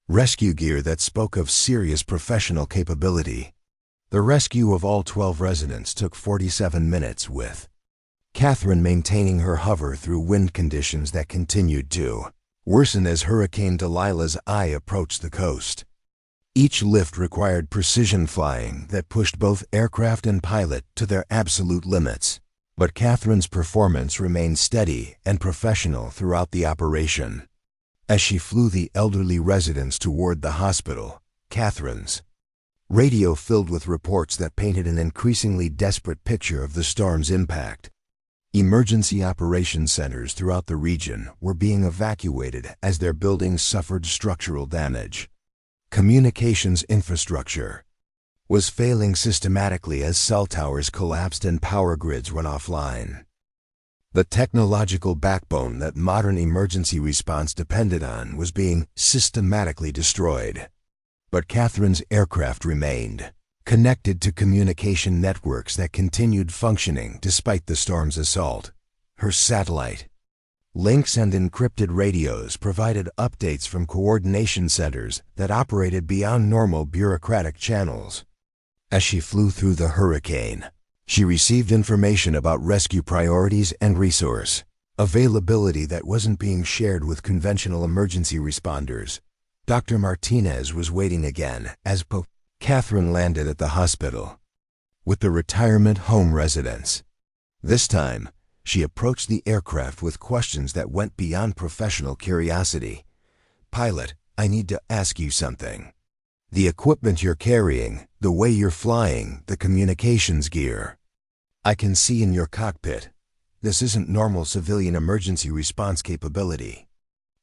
rescue gear that spoke of serious professional capability. The rescue of all 12 residents took 47 minutes, with Catherine maintaining her hover through wind conditions that continued to worsen as Hurricane Delilah's eye approached the coast. Each lift required precision flying that pushed both aircraft and pilot to their absolute limits. But Catherine's performance remained steady and professional throughout the operation. As she flew the elderly residents toward the hospital, Catherine's radio filled with reports that painted an increasingly desperate picture of the storm's impact. Emergency operations centers throughout the region were being evacuated as their buildings suffered structural damage. Communications infrastructure was failing systematically as cell towers collapsed and power grids went offline. The technological backbone that modern emergency response depended on was being systematically destroyed. But Catherine's aircraft remained connected to communication networks that continued functioning despite the storm's assault. Her satellite links and encrypted radios provided updates from coordination centers that operated beyond normal bureaucratic channels. As she flew through the hurricane, she received information about rescue priorities and resource availability that wasn't being shared with conventional emergency responders. Dr. Martinez was waiting again as Catherine landed at the hospital with the retirement home residents. This time, she approached the aircraft with questions that went beyond professional curiosity. "Pilot, I need to ask you something. The equipment you're carrying, the way you're flying, the communications gear. I can see in your cockpit. This isn't normal civilian emergency response capability."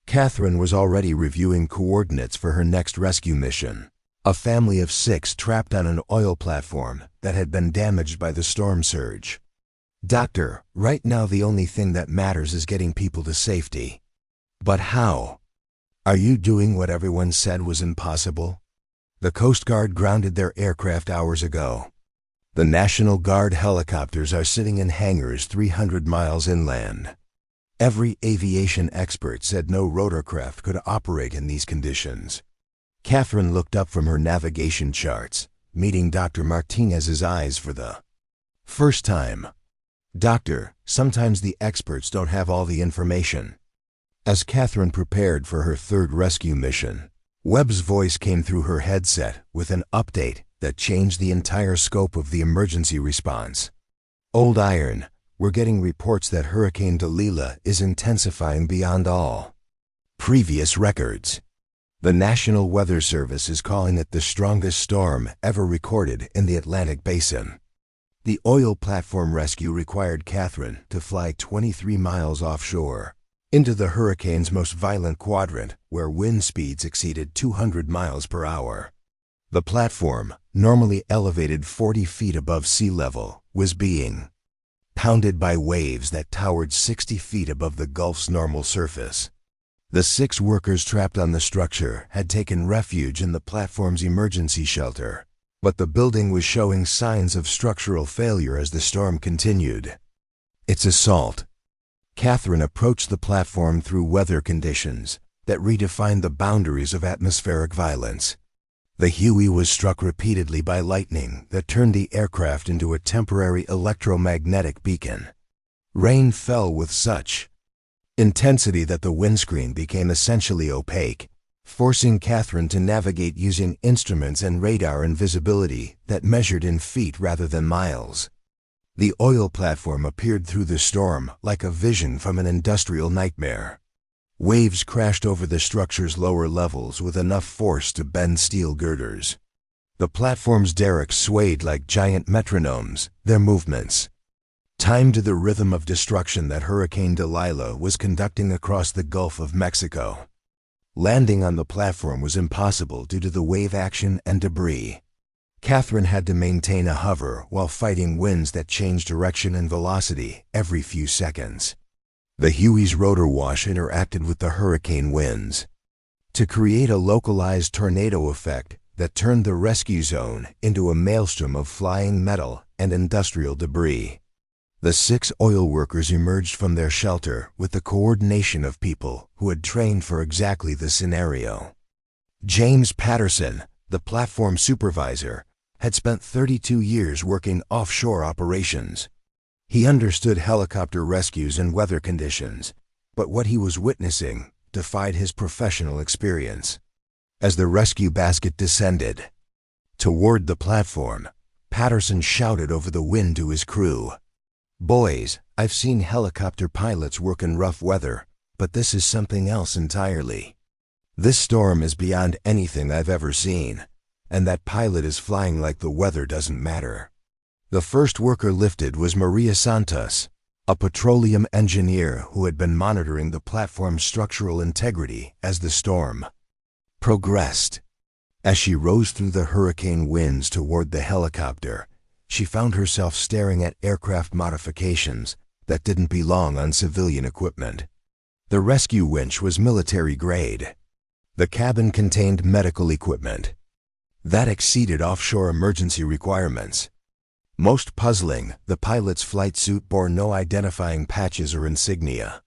Catherine was already reviewing coordinates for her next rescue mission. A family of 6 trapped on an oil platform that had been damaged by the storm surge. "Doctor, right now the only thing that matters is getting people to safety." "But how? Are you doing what everyone said was impossible?" The Coast Guard grounded their aircraft hours ago. The National Guard helicopters are sitting in hangars 300 miles inland. Every aviation expert said no rotorcraft could operate in these conditions. Catherine looked up from her navigation charts, meeting Dr. Martinez's eyes for the first time. "Doctor, sometimes the experts don't have all the information." As Catherine prepared for her 3rd rescue mission, Webb's voice came through her headset with an update that changed the entire scope of the emergency response. "Old Iron, we're getting reports that Hurricane Delilah is intensifying beyond all previous records. The National Weather Service is calling it the strongest storm ever recorded in the Atlantic Basin." The oil platform rescue required Catherine to fly 23 miles offshore, into the hurricane's most violent quadrant, where wind speeds exceeded 200 miles per hour. The platform, normally elevated 40 feet above sea level, was being pounded by waves that towered 60 feet above the Gulf's normal surface. The 6 workers trapped on the structure had taken refuge in the platform's emergency shelter, but the building was showing signs of structural failure as the storm continued. Its assault. Catherine approached the platform through weather conditions that redefined the boundaries of atmospheric violence. The Huey was struck repeatedly by lightning that turned the aircraft into a temporary electromagnetic beacon. Rain fell with such intensity that the windscreen became essentially opaque, forcing Catherine to navigate using instruments and radar and visibility that measured in feet rather than miles. The oil platform appeared through the storm like a vision from an industrial nightmare. Waves crashed over the structure's lower levels with enough force to bend steel girders. The platform's derricks swayed like giant metronomes, their movements timed to the rhythm of destruction that Hurricane Delilah was conducting across the Gulf of Mexico. Landing on the platform was impossible due to the wave action and debris. Catherine had to maintain a hover while fighting winds that changed direction and velocity every few seconds. The Huey's rotor wash interacted with the hurricane winds to create a localized tornado effect that turned the rescue zone into a maelstrom of flying metal and industrial debris. The 6 oil workers emerged from their shelter with the coordination of people who had trained for exactly the scenario. James Patterson, the platform supervisor, had spent 32 years working offshore operations. He understood helicopter rescues and weather conditions, but what he was witnessing defied his professional experience. As the rescue basket descended toward the platform, Patterson shouted over the wind to his crew, Boys, I've seen helicopter pilots work in rough weather, but this is something else entirely. This storm is beyond anything I've ever seen, and that pilot is flying like the weather doesn't matter. The first worker lifted was Maria Santos, a petroleum engineer who had been monitoring the platform's structural integrity as the storm progressed. As she rose through the hurricane winds toward the helicopter, she found herself staring at aircraft modifications that didn't belong on civilian equipment. The rescue winch was military grade. The cabin contained medical equipment that exceeded offshore emergency requirements. Most puzzling, the pilot's flight suit bore no identifying patches or insignia.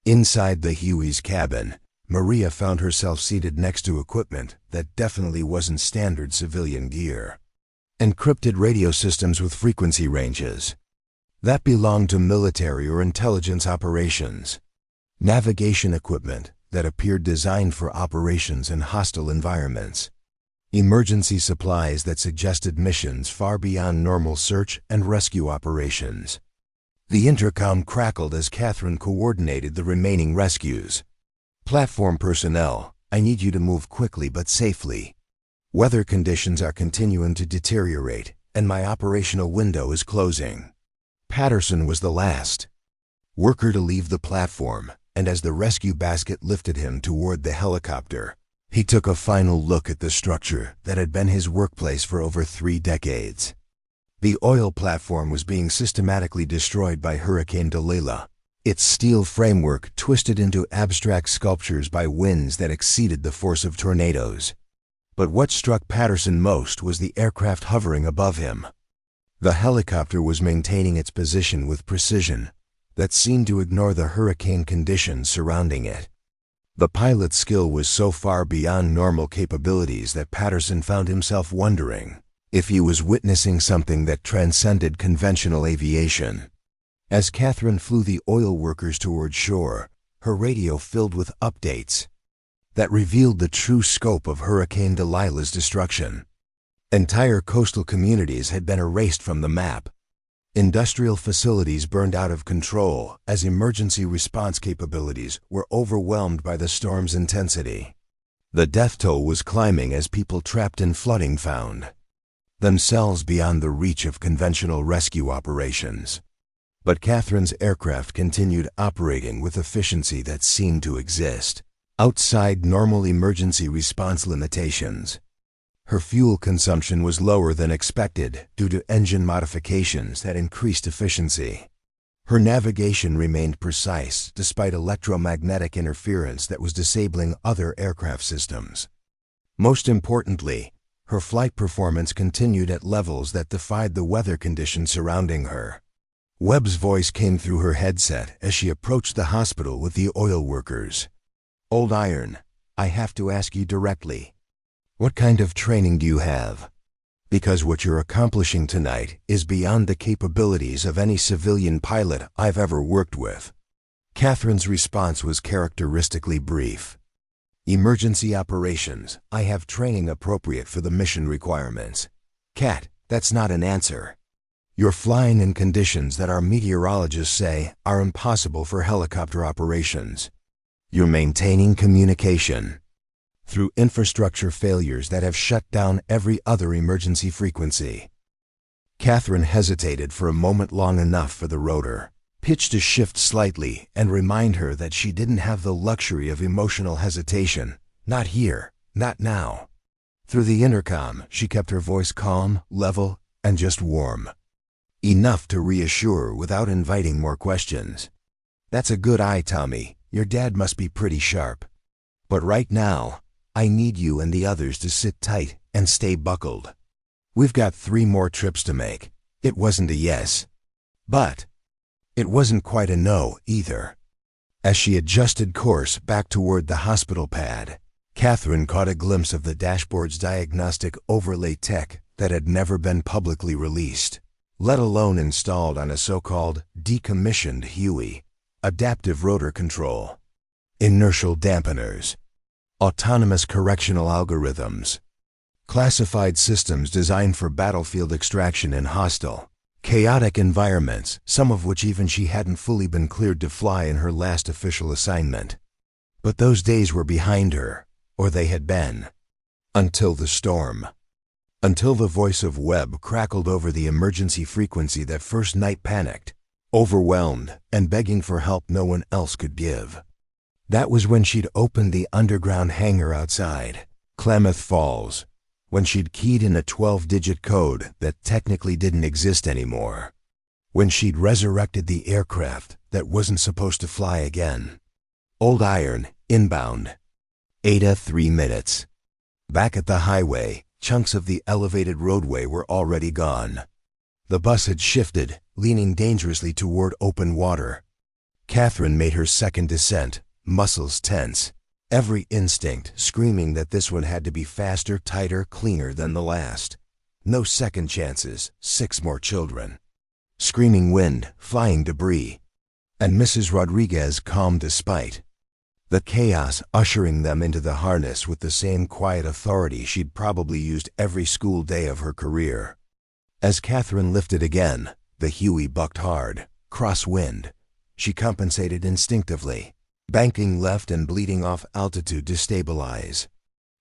Inside the Huey's cabin, Maria found herself seated next to equipment that definitely wasn't standard civilian gear. Encrypted radio systems with frequency ranges that belonged to military or intelligence operations. Navigation equipment that appeared designed for operations in hostile environments. Emergency supplies that suggested missions far beyond normal search and rescue operations. The intercom crackled as Catherine coordinated the remaining rescues. Platform personnel, I need you to move quickly but safely. Weather conditions are continuing to deteriorate, and my operational window is closing. Patterson was the last worker to leave the platform, and as the rescue basket lifted him toward the helicopter, he took a final look at the structure that had been his workplace for over 3 decades. The oil platform was being systematically destroyed by Hurricane Delilah, its steel framework twisted into abstract sculptures by winds that exceeded the force of tornadoes. But what struck Patterson most was the aircraft hovering above him. The helicopter was maintaining its position with precision that seemed to ignore the hurricane conditions surrounding it. The pilot's skill was so far beyond normal capabilities that Patterson found himself wondering if he was witnessing something that transcended conventional aviation. As Catherine flew the oil workers toward shore, her radio filled with updates that revealed the true scope of Hurricane Delilah's destruction. Entire coastal communities had been erased from the map. Industrial facilities burned out of control as emergency response capabilities were overwhelmed by the storm's intensity. The death toll was climbing as people trapped in flooding found themselves beyond the reach of conventional rescue operations. But Catherine's aircraft continued operating with efficiency that seemed to exist outside normal emergency response limitations. Her fuel consumption was lower than expected due to engine modifications that increased efficiency. Her navigation remained precise despite electromagnetic interference that was disabling other aircraft systems. Most importantly, her flight performance continued at levels that defied the weather conditions surrounding her. Webb's voice came through her headset as she approached the hospital with the oil workers. "Old Iron, I have to ask you directly. What kind of training do you have? Because what you're accomplishing tonight is beyond the capabilities of any civilian pilot I've ever worked with." Catherine's response was characteristically brief. "Emergency operations, I have training appropriate for the mission requirements." "Cat, that's not an answer. You're flying in conditions that our meteorologists say are impossible for helicopter operations. You're maintaining communication through infrastructure failures that have shut down every other emergency frequency." Catherine hesitated for a moment, long enough for the rotor pitch to shift slightly and remind her that she didn't have the luxury of emotional hesitation. Not here, not now. Through the intercom, she kept her voice calm, level, and just warm. Enough to reassure without inviting more questions. "That's a good eye, Tommy. Your dad must be pretty sharp. But right now, I need you and the others to sit tight and stay buckled. We've got 3 more trips to make." It wasn't a yes, but it wasn't quite a no either. As she adjusted course back toward the hospital pad, Catherine caught a glimpse of the dashboard's diagnostic overlay tech that had never been publicly released, let alone installed on a so-called decommissioned Huey. Adaptive rotor control, inertial dampeners, autonomous correctional algorithms, classified systems designed for battlefield extraction in hostile Chaotic environments, some of which even she hadn't fully been cleared to fly in her last official assignment. But those days were behind her, or they had been. Until the storm. Until the voice of Webb crackled over the emergency frequency that first night, panicked, overwhelmed, and begging for help no one else could give. That was when she'd opened the underground hangar outside Klamath Falls, when she'd keyed in a 12-digit code that technically didn't exist anymore, when she'd resurrected the aircraft that wasn't supposed to fly again. Old Iron, inbound. Ada 3 minutes. Back at the highway, chunks of the elevated roadway were already gone. The bus had shifted, leaning dangerously toward open water. Catherine made her second descent, muscles tense, every instinct screaming that this one had to be faster, tighter, cleaner than the last. No second chances, 6 more children. Screaming wind, flying debris. And Mrs. Rodriguez calm despite. The chaos ushering them into the harness with the same quiet authority she'd probably used every school day of her career. As Catherine lifted again, the Huey bucked hard, crosswind. She compensated instinctively, banking left and bleeding off altitude to stabilize.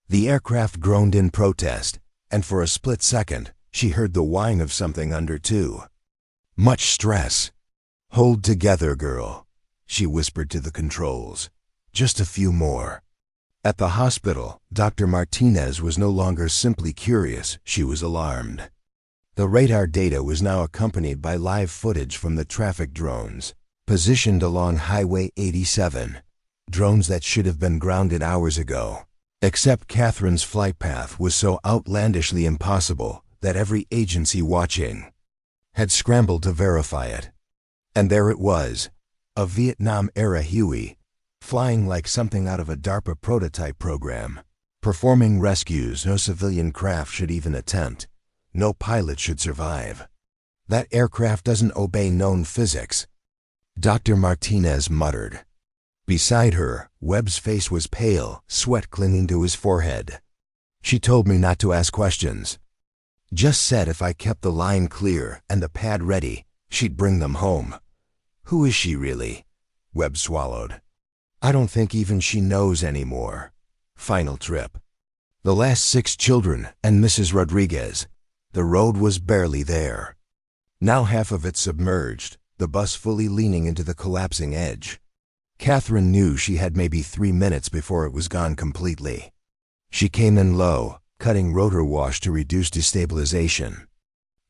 The aircraft groaned in protest, and for a split second, she heard the whine of something under too. Much stress. "Hold together, girl," she whispered to the controls. "Just a few more." At the hospital, Dr. Martinez was no longer simply curious, she was alarmed. The radar data was now accompanied by live footage from the traffic drones, positioned along Highway 87, drones that should have been grounded hours ago. Except Catherine's flight path was so outlandishly impossible that every agency watching had scrambled to verify it. And there it was, a Vietnam-era Huey, flying like something out of a DARPA prototype program, performing rescues no civilian craft should even attempt. No pilot should survive. "That aircraft doesn't obey known physics," Dr. Martinez muttered. Beside her, Webb's face was pale, sweat clinging to his forehead. "She told me not to ask questions. Just said if I kept the line clear and the pad ready, she'd bring them home." "Who is she really?" Webb swallowed. "I don't think even she knows anymore." Final trip. The last 6 children and Mrs. Rodriguez. The road was barely there. Now half of it submerged, the bus fully leaning into the collapsing edge. Catherine knew she had maybe 3 minutes before it was gone completely. She came in low, cutting rotor wash to reduce destabilization.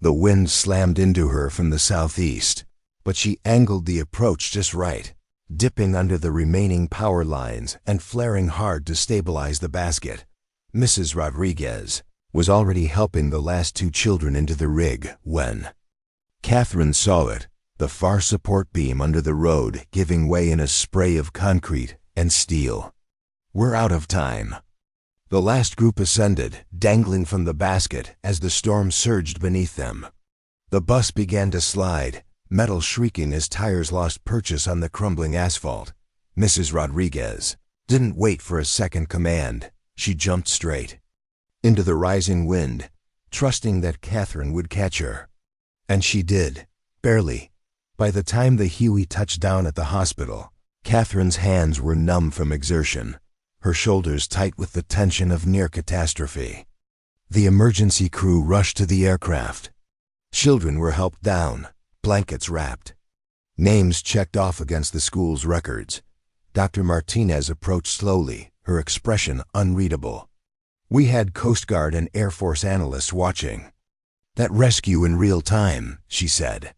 The wind slammed into her from the southeast, but she angled the approach just right, dipping under the remaining power lines and flaring hard to stabilize the basket. Mrs. Rodriguez was already helping the last 2 children into the rig when Catherine saw it, the far support beam under the road giving way in a spray of concrete and steel. "We're out of time." The last group ascended, dangling from the basket as the storm surged beneath them. The bus began to slide, metal shrieking as tires lost purchase on the crumbling asphalt. Mrs. Rodriguez didn't wait for a second command. She jumped straight into the rising wind, trusting that Catherine would catch her. And she did, barely. By the time the Huey touched down at the hospital, Catherine's hands were numb from exertion, her shoulders tight with the tension of near catastrophe. The emergency crew rushed to the aircraft. Children were helped down, blankets wrapped. Names checked off against the school's records. Dr. Martinez approached slowly, her expression unreadable. "We had Coast Guard and Air Force analysts watching that rescue in real time," she said.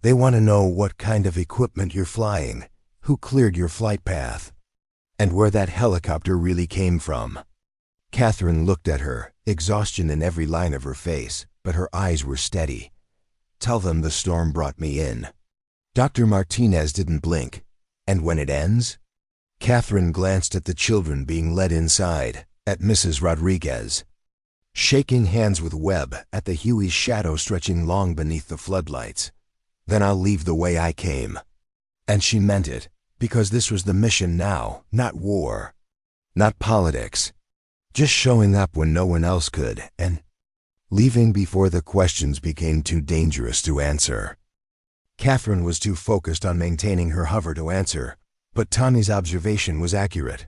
"They want to know what kind of equipment you're flying, who cleared your flight path, and where that helicopter really came from." Catherine looked at her, exhaustion in every line of her face, but her eyes were steady. "Tell them the storm brought me in." Dr. Martinez didn't blink. "And when it ends?" Catherine glanced at the children being led inside, at Mrs. Rodriguez, shaking hands with Webb at the Huey's shadow stretching long beneath the floodlights. "Then I'll leave the way I came." And she meant it, because this was the mission now, not war, not politics. Just showing up when no one else could, and leaving before the questions became too dangerous to answer. Catherine was too focused on maintaining her hover to answer, but Tani's observation was accurate.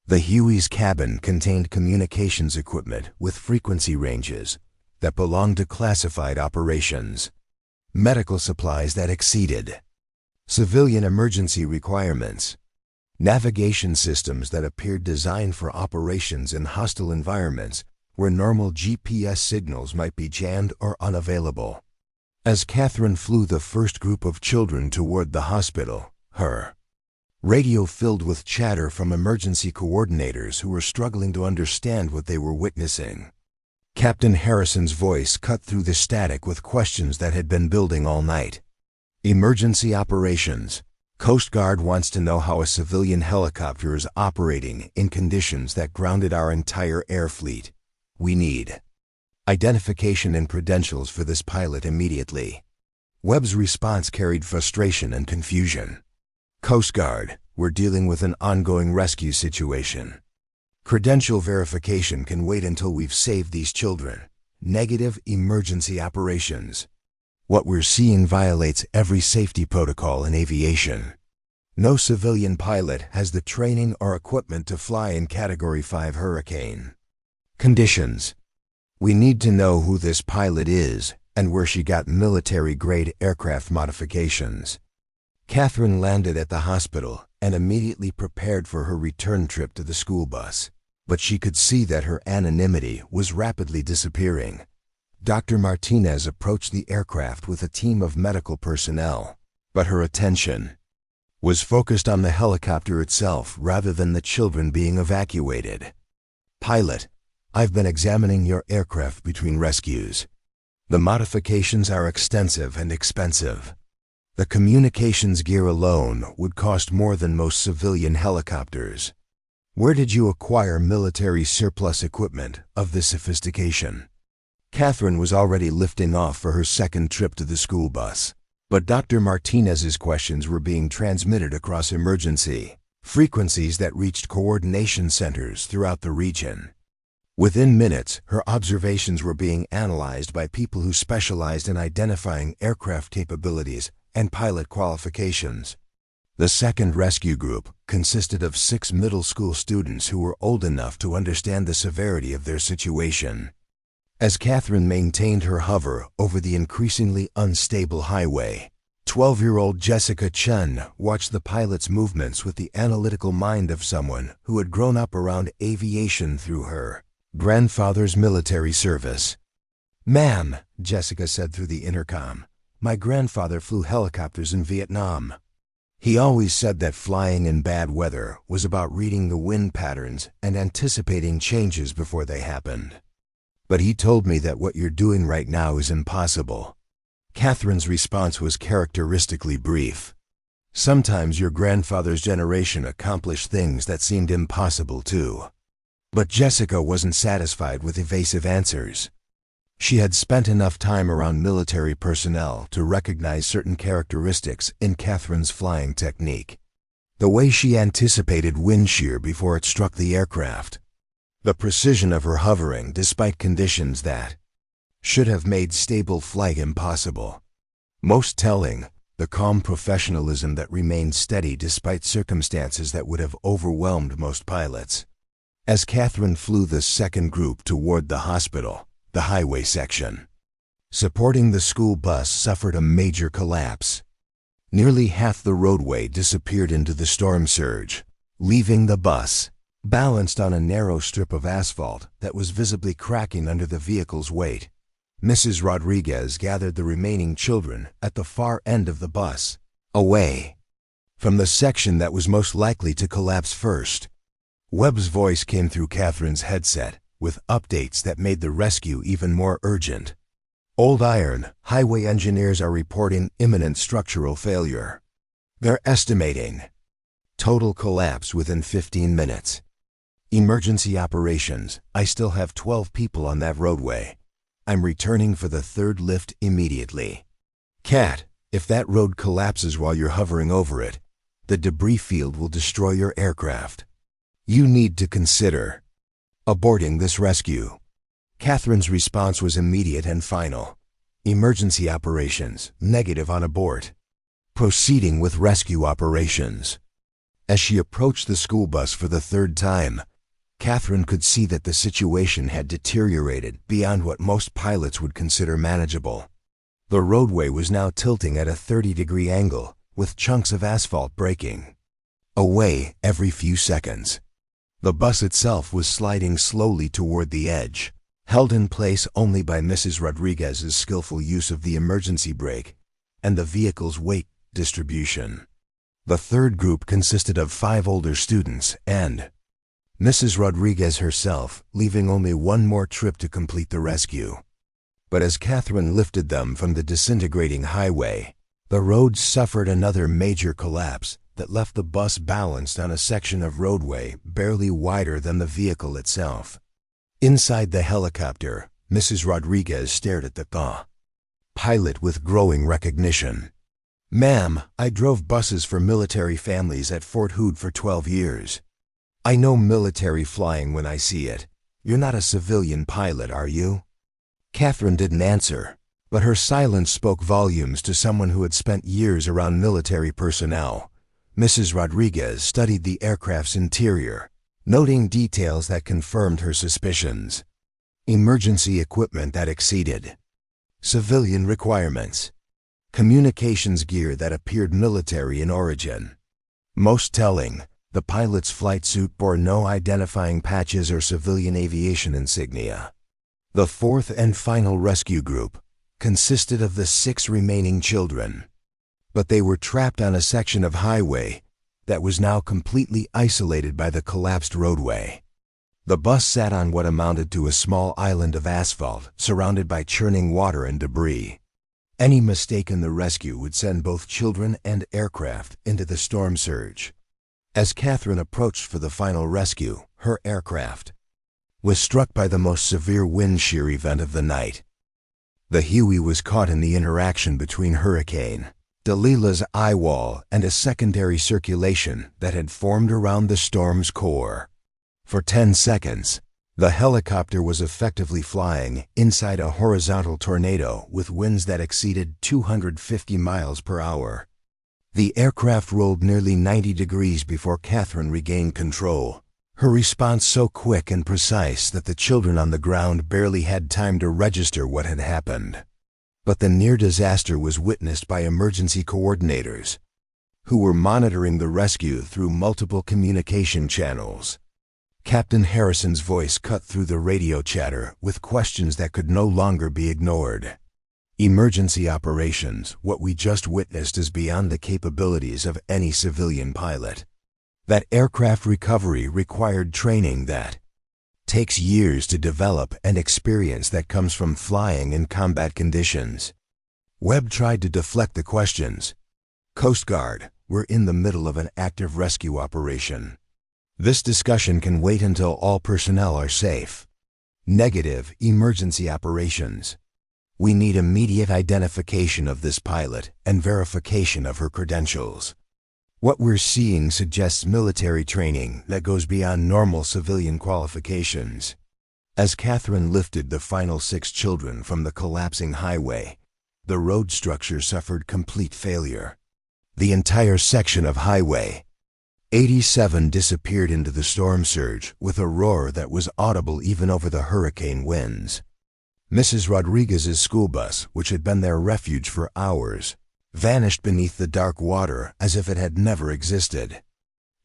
The Huey's cabin contained communications equipment with frequency ranges that belonged to classified operations, medical supplies that exceeded civilian emergency requirements, navigation systems that appeared designed for operations in hostile environments where normal GPS signals might be jammed or unavailable. As Catherine flew the first group of children toward the hospital, her radio filled with chatter from emergency coordinators who were struggling to understand what they were witnessing. Captain Harrison's voice cut through the static with questions that had been building all night. Emergency operations. Coast Guard wants to know how a civilian helicopter is operating in conditions that grounded our entire air fleet. We need identification and credentials for this pilot immediately. Webb's response carried frustration and confusion. Coast Guard, we're dealing with an ongoing rescue situation. Credential verification can wait until we've saved these children. Negative emergency operations. What we're seeing violates every safety protocol in aviation. No civilian pilot has the training or equipment to fly in Category 5 hurricane conditions. We need to know who this pilot is and where she got military-grade aircraft modifications. Catherine landed at the hospital and immediately prepared for her return trip to the school bus, but she could see that her anonymity was rapidly disappearing. Dr. Martinez approached the aircraft with a team of medical personnel, but her attention was focused on the helicopter itself rather than the children being evacuated. Pilot, I've been examining your aircraft between rescues. The modifications are extensive and expensive. The communications gear alone would cost more than most civilian helicopters. Where did you acquire military surplus equipment of this sophistication? Catherine was already lifting off for her second trip to the school bus, but Dr. Martinez's questions were being transmitted across emergency frequencies that reached coordination centers throughout the region. Within minutes, her observations were being analyzed by people who specialized in identifying aircraft capabilities and pilot qualifications. The second rescue group consisted of 6 middle school students who were old enough to understand the severity of their situation. As Catherine maintained her hover over the increasingly unstable highway, 12-year-old Jessica Chen watched the pilot's movements with the analytical mind of someone who had grown up around aviation through her grandfather's military service. "Ma'am," Jessica said through the intercom, "my grandfather flew helicopters in Vietnam. He always said that flying in bad weather was about reading the wind patterns and anticipating changes before they happened. But he told me that what you're doing right now is impossible." Catherine's response was characteristically brief. Sometimes your grandfather's generation accomplished things that seemed impossible too. But Jessica wasn't satisfied with evasive answers. She had spent enough time around military personnel to recognize certain characteristics in Catherine's flying technique. The way she anticipated wind shear before it struck the aircraft. The precision of her hovering despite conditions that should have made stable flight impossible. Most telling, the calm professionalism that remained steady despite circumstances that would have overwhelmed most pilots. As Catherine flew the second group toward the hospital, the highway section supporting the school bus suffered a major collapse. Nearly half the roadway disappeared into the storm surge, leaving the bus balanced on a narrow strip of asphalt that was visibly cracking under the vehicle's weight. Mrs. Rodriguez gathered the remaining children at the far end of the bus, away from the section that was most likely to collapse first. Webb's voice came through Catherine's headset with updates that made the rescue even more urgent. Old Iron, highway engineers are reporting imminent structural failure. They're estimating total collapse within 15 minutes. Emergency operations, I still have 12 people on that roadway. I'm returning for the third lift immediately. Cat, if that road collapses while you're hovering over it, the debris field will destroy your aircraft. You need to consider aborting this rescue. Catherine's response was immediate and final. Emergency operations, negative on abort. Proceeding with rescue operations. As she approached the school bus for the third time, Catherine could see that the situation had deteriorated beyond what most pilots would consider manageable. The roadway was now tilting at a 30-degree angle, with chunks of asphalt breaking away every few seconds. The bus itself was sliding slowly toward the edge, held in place only by Mrs. Rodriguez's skillful use of the emergency brake and the vehicle's weight distribution. The third group consisted of 5 older students and Mrs. Rodriguez herself, leaving only one more trip to complete the rescue. But as Catherine lifted them from the disintegrating highway, the road suffered another major collapse that left the bus balanced on a section of roadway barely wider than the vehicle itself. Inside the helicopter, Mrs. Rodriguez stared at the pilot with growing recognition. "Ma'am, I drove buses for military families at Fort Hood for 12 years. I know military flying when I see it. You're not a civilian pilot, are you?" Catherine didn't answer, but her silence spoke volumes to someone who had spent years around military personnel. Mrs. Rodriguez studied the aircraft's interior, noting details that confirmed her suspicions. Emergency equipment that exceeded civilian requirements. Communications gear that appeared military in origin. Most telling, the pilot's flight suit bore no identifying patches or civilian aviation insignia. The fourth and final rescue group consisted of the 6 remaining children, but they were trapped on a section of highway that was now completely isolated by the collapsed roadway. The bus sat on what amounted to a small island of asphalt surrounded by churning water and debris. Any mistake in the rescue would send both children and aircraft into the storm surge. As Catherine approached for the final rescue, her aircraft was struck by the most severe wind shear event of the night. The Huey was caught in the interaction between Hurricane Delilah's eye wall and a secondary circulation that had formed around the storm's core. For 10 seconds, the helicopter was effectively flying inside a horizontal tornado with winds that exceeded 250 miles per hour. The aircraft rolled nearly 90 degrees before Catherine regained control, her response so quick and precise that the children on the ground barely had time to register what had happened. But the near disaster was witnessed by emergency coordinators, who were monitoring the rescue through multiple communication channels. Captain Harrison's voice cut through the radio chatter with questions that could no longer be ignored. "Emergency operations, what we just witnessed is beyond the capabilities of any civilian pilot. That aircraft recovery required training that takes years to develop and experience that comes from flying in combat conditions." Webb tried to deflect the questions. "Coast Guard, we're in the middle of an active rescue operation. This discussion can wait until all personnel are safe. Negative emergency operations. We need immediate identification of this pilot and verification of her credentials. What we're seeing suggests military training that goes beyond normal civilian qualifications." As Catherine lifted the final 6 children from the collapsing highway, the road structure suffered complete failure. The entire section of Highway 87 disappeared into the storm surge with a roar that was audible even over the hurricane winds. Mrs. Rodriguez's school bus, which had been their refuge for hours, vanished beneath the dark water as if it had never existed.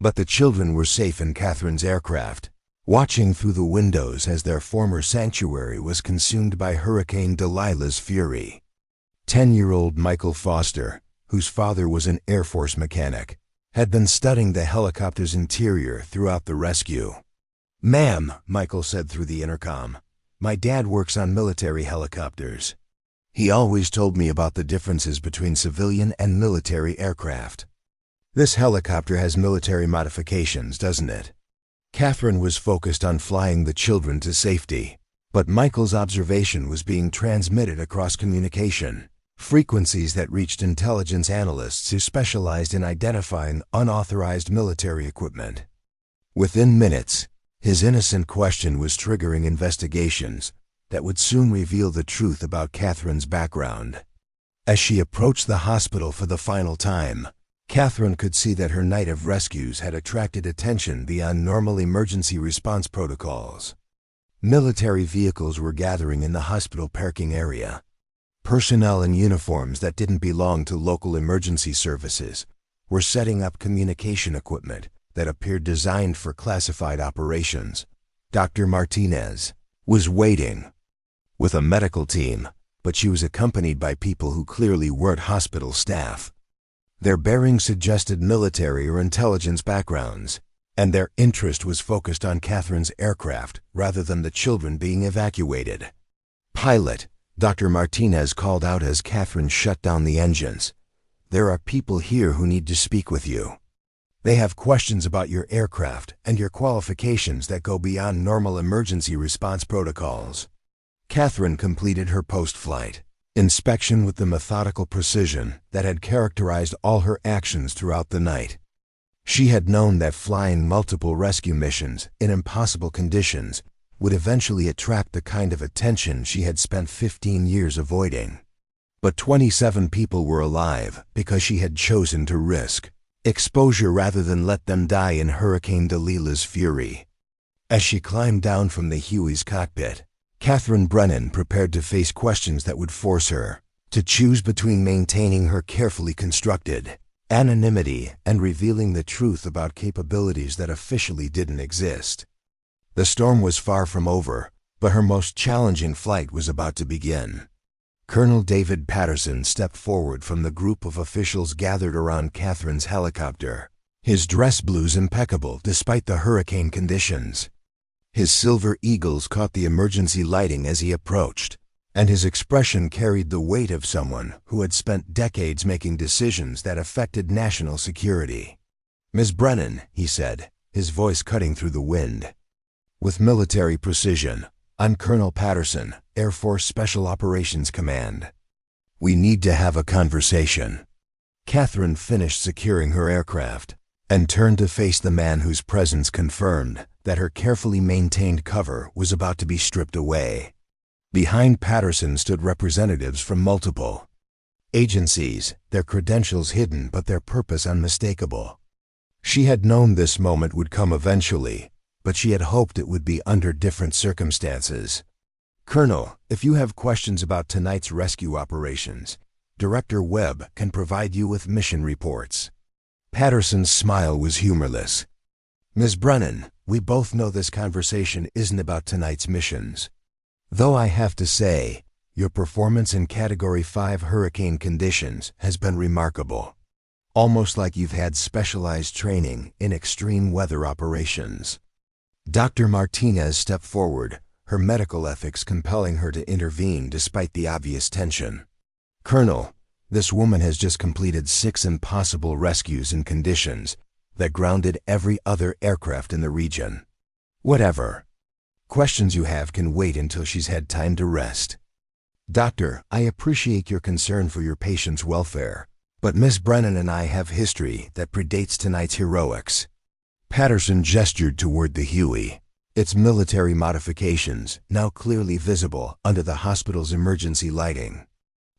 But the children were safe in Catherine's aircraft, watching through the windows as their former sanctuary was consumed by Hurricane Delilah's fury. 10-year-old Michael Foster, whose father was an Air Force mechanic, had been studying the helicopter's interior throughout the rescue. "Ma'am," Michael said through the intercom, "my dad works on military helicopters. He always told me about the differences between civilian and military aircraft. This helicopter has military modifications, doesn't it?" Catherine was focused on flying the children to safety, but Michael's observation was being transmitted across communication, frequencies that reached intelligence analysts who specialized in identifying unauthorized military equipment. Within minutes, his innocent question was triggering investigations, that would soon reveal the truth about Catherine's background. As she approached the hospital for the final time, Catherine could see that her night of rescues had attracted attention beyond normal emergency response protocols. Military vehicles were gathering in the hospital parking area. Personnel in uniforms that didn't belong to local emergency services were setting up communication equipment that appeared designed for classified operations. Dr. Martinez was waiting with a medical team, but she was accompanied by people who clearly weren't hospital staff. Their bearing suggested military or intelligence backgrounds, and their interest was focused on Catherine's aircraft rather than the children being evacuated. "Pilot," Dr. Martinez called out as Catherine shut down the engines. "There are people here who need to speak with you. They have questions about your aircraft and your qualifications that go beyond normal emergency response protocols." Catherine completed her post-flight inspection with the methodical precision that had characterized all her actions throughout the night. She had known that flying multiple rescue missions in impossible conditions would eventually attract the kind of attention she had spent 15 years avoiding. But 27 people were alive because she had chosen to risk exposure rather than let them die in Hurricane Delilah's fury. As she climbed down from the Huey's cockpit, Brennan prepared to face questions that would force her to choose between maintaining her carefully constructed anonymity and revealing the truth about capabilities that officially didn't exist. The storm was far from over, but her most challenging flight was about to begin. Colonel David Patterson stepped forward from the group of officials gathered around Catherine's helicopter, his dress blues impeccable despite the hurricane conditions. His silver eagles caught the emergency lighting as he approached, and his expression carried the weight of someone who had spent decades making decisions that affected national security. "Ms. Brennan," he said, his voice cutting through the wind. With military precision, "I'm Colonel Patterson, Air Force Special Operations Command. We need to have a conversation." Catherine finished securing her aircraft and turned to face the man whose presence confirmed that her carefully maintained cover was about to be stripped away. Behind Patterson stood representatives from multiple agencies, their credentials hidden but their purpose unmistakable. She had known this moment would come eventually, but she had hoped it would be under different circumstances. "Colonel, if you have questions about tonight's rescue operations, Director Webb can provide you with mission reports." Patterson's smile was humorless. "Ms. Brennan, we both know this conversation isn't about tonight's missions. Though I have to say, your performance in Category 5 hurricane conditions has been remarkable. Almost like you've had specialized training in extreme weather operations." Dr. Martinez stepped forward, her medical ethics compelling her to intervene despite the obvious tension. "Colonel, this woman has just completed 6 impossible rescues in conditions that grounded every other aircraft in the region. Whatever questions you have can wait until she's had time to rest." "Doctor, I appreciate your concern for your patient's welfare, but Miss Brennan and I have history that predates tonight's heroics." Patterson gestured toward the Huey, its military modifications now clearly visible under the hospital's emergency lighting.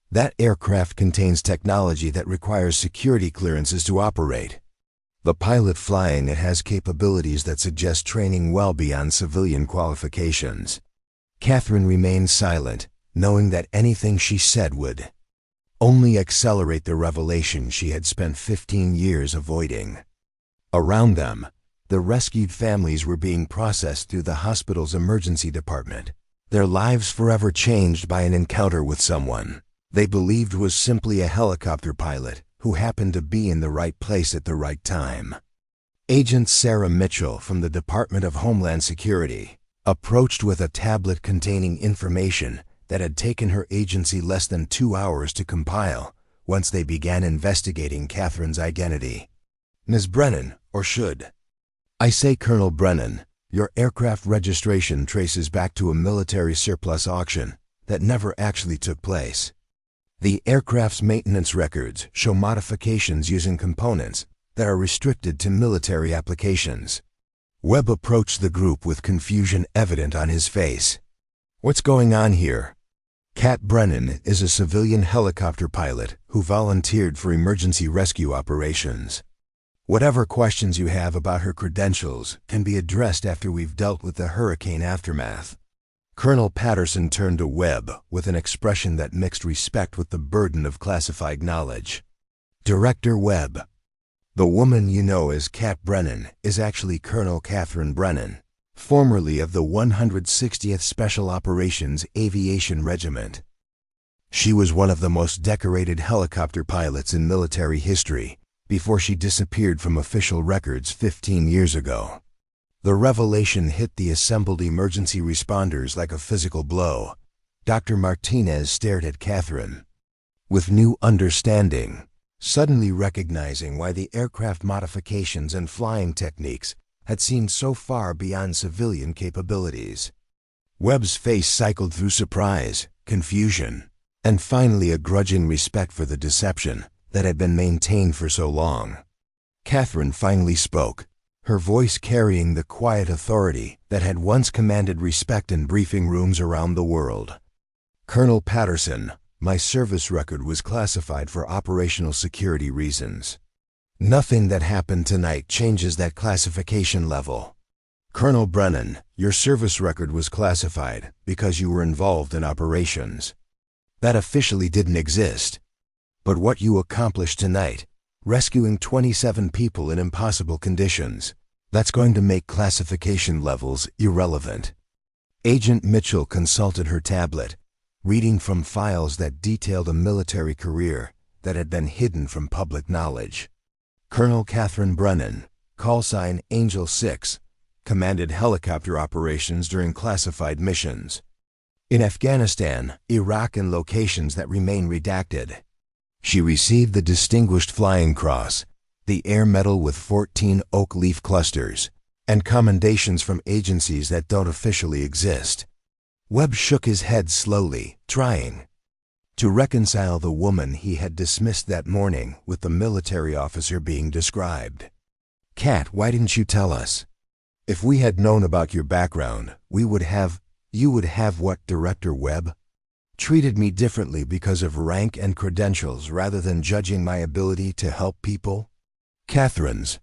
"That aircraft contains technology that requires security clearances to operate. The pilot flying it has capabilities that suggest training well beyond civilian qualifications." Catherine remained silent, knowing that anything she said would only accelerate the revelation she had spent 15 years avoiding. Around them, the rescued families were being processed through the hospital's emergency department, their lives forever changed by an encounter with someone they believed was simply a helicopter pilot who happened to be in the right place at the right time. Agent Sarah Mitchell from the Department of Homeland Security approached with a tablet containing information that had taken her agency less than 2 hours to compile once they began investigating Catherine's identity. "Ms. Brennan, or should I say Colonel Brennan, your aircraft registration traces back to a military surplus auction that never actually took place. The aircraft's maintenance records show modifications using components that are restricted to military applications." Webb approached the group with confusion evident on his face. What's going on here? Kat Brennan is a civilian helicopter pilot who volunteered for emergency rescue operations. Whatever questions you have about her credentials can be addressed after we've dealt with the hurricane aftermath. Colonel Patterson turned to Webb with an expression that mixed respect with the burden of classified knowledge. Director Webb, the woman you know as Kat Brennan is actually Colonel Catherine Brennan, formerly of the 160th Special Operations Aviation Regiment. She was one of the most decorated helicopter pilots in military history before she disappeared from official records 15 years ago. The revelation hit the assembled emergency responders like a physical blow. Dr. Martinez stared at Catherine with new understanding, suddenly recognizing why the aircraft modifications and flying techniques had seemed so far beyond civilian capabilities. Webb's face cycled through surprise, confusion, and finally a grudging respect for the deception that had been maintained for so long. Catherine finally spoke, her voice carrying the quiet authority that had once commanded respect in briefing rooms around the world. Colonel Patterson, my service record was classified for operational security reasons. Nothing that happened tonight changes that classification level. Colonel Brennan, your service record was classified because you were involved in operations. That officially didn't exist. But what you accomplished tonight, rescuing 27 people in impossible conditions, that's going to make classification levels irrelevant. Agent Mitchell consulted her tablet, reading from files that detailed a military career that had been hidden from public knowledge. Colonel Catherine Brennan, callsign Angel 6, commanded helicopter operations during classified missions in Afghanistan, Iraq, and locations that remain redacted. She received the Distinguished Flying Cross, the Air Medal with 14 oak leaf clusters, and commendations from agencies that don't officially exist. Webb shook his head slowly, trying to reconcile the woman he had dismissed that morning with the military officer being described. Kat, why didn't you tell us? If we had known about your background, you would have what, Director Webb? Treated me differently because of rank and credentials rather than judging my ability to help people? Catherine's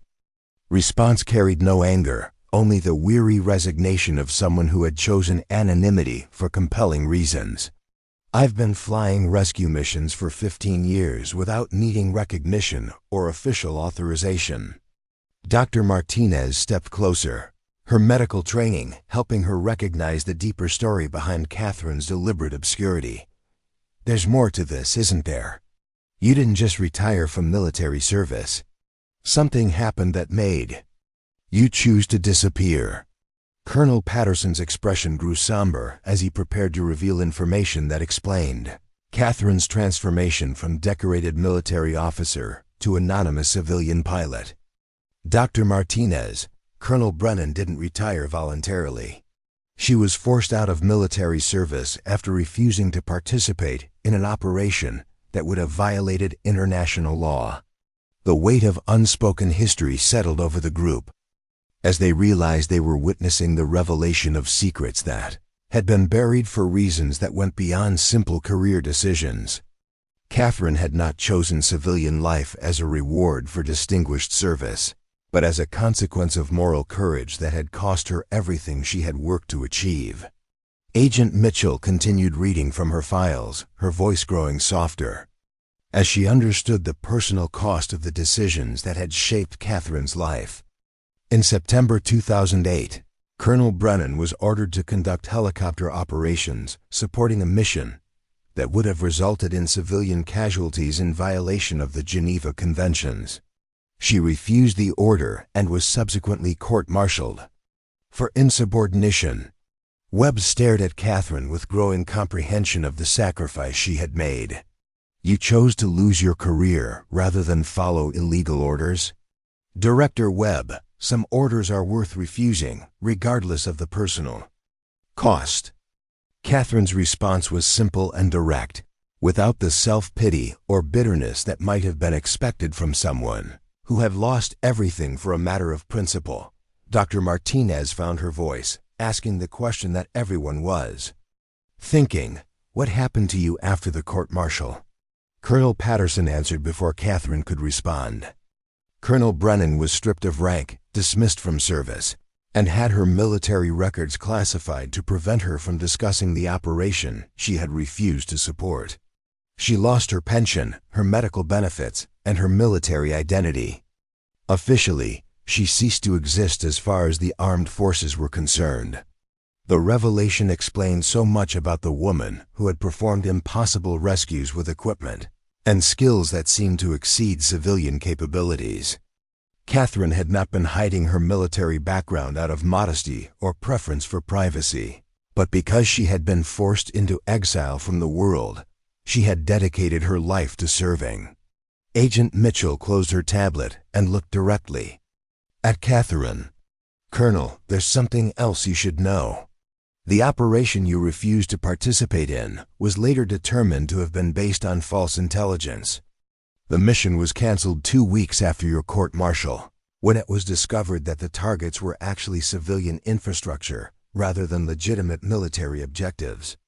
response carried no anger, only the weary resignation of someone who had chosen anonymity for compelling reasons. I've been flying rescue missions for 15 years without needing recognition or official authorization. Dr. Martinez stepped closer, her medical training helping her recognize the deeper story behind Catherine's deliberate obscurity. There's more to this, isn't there? You didn't just retire from military service. Something happened that made you choose to disappear. Colonel Patterson's expression grew somber as he prepared to reveal information that explained Catherine's transformation from decorated military officer to anonymous civilian pilot. Dr. Martinez, Colonel Brennan didn't retire voluntarily. She was forced out of military service after refusing to participate in an operation that would have violated international law. The weight of unspoken history settled over the group as they realized they were witnessing the revelation of secrets that had been buried for reasons that went beyond simple career decisions. Catherine had not chosen civilian life as a reward for distinguished service, but as a consequence of moral courage that had cost her everything she had worked to achieve. Agent Mitchell continued reading from her files, her voice growing softer, as she understood the personal cost of the decisions that had shaped Catherine's life. In September 2008, Colonel Brennan was ordered to conduct helicopter operations supporting a mission that would have resulted in civilian casualties in violation of the Geneva Conventions. She refused the order and was subsequently court-martialed for insubordination. Webb stared at Catherine with growing comprehension of the sacrifice she had made. You chose to lose your career rather than follow illegal orders? Director Webb, some orders are worth refusing, regardless of the personal cost. Catherine's response was simple and direct, without the self-pity or bitterness that might have been expected from someone who had lost everything for a matter of principle. Dr. Martinez found her voice, asking the question that everyone was Thinking, "What happened to you after the court-martial?" Colonel Patterson answered before Catherine could respond. Colonel Brennan was stripped of rank, dismissed from service, and had her military records classified to prevent her from discussing the operation she had refused to support. She lost her pension, her medical benefits, and her military identity. Officially, she ceased to exist as far as the armed forces were concerned. The revelation explained so much about the woman who had performed impossible rescues with equipment and skills that seemed to exceed civilian capabilities. Catherine had not been hiding her military background out of modesty or preference for privacy, but because she had been forced into exile from the world, she had dedicated her life to serving. Agent Mitchell closed her tablet and looked directly at Catherine. "Colonel, there's something else you should know. The operation you refused to participate in was later determined to have been based on false intelligence. The mission was canceled 2 weeks after your court-martial, when it was discovered that the targets were actually civilian infrastructure rather than legitimate military objectives."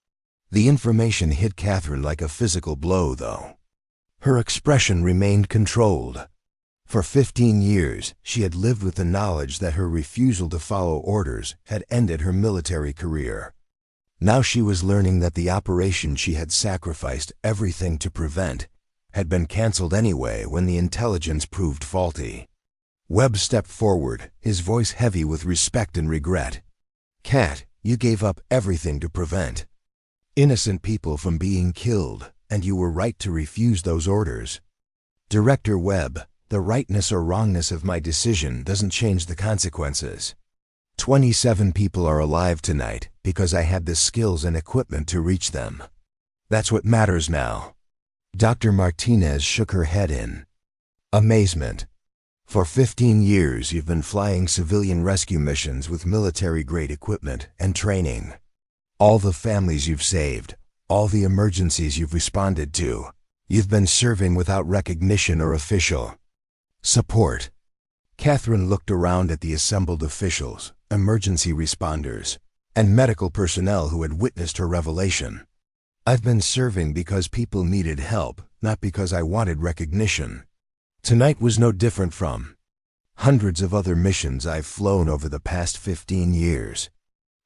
The information hit Catherine like a physical blow, though. Her expression remained controlled. For 15 years, she had lived with the knowledge that her refusal to follow orders had ended her military career. Now she was learning that the operation she had sacrificed everything to prevent had been canceled anyway when the intelligence proved faulty. Webb stepped forward, his voice heavy with respect and regret. "Cat, you gave up everything to prevent innocent people from being killed, and you were right to refuse those orders. Director Webb, the rightness or wrongness of my decision doesn't change the consequences. 27 people are alive tonight because I had the skills and equipment to reach them. That's what matters now." Dr. Martinez shook her head in amazement. "For 15 years you've been flying civilian rescue missions with military-grade equipment and training. All the families you've saved, all the emergencies you've responded to, you've been serving without recognition or official support." Catherine looked around at the assembled officials, emergency responders, and medical personnel who had witnessed her revelation. "I've been serving because people needed help, not because I wanted recognition. Tonight was no different from hundreds of other missions I've flown over the past 15 years.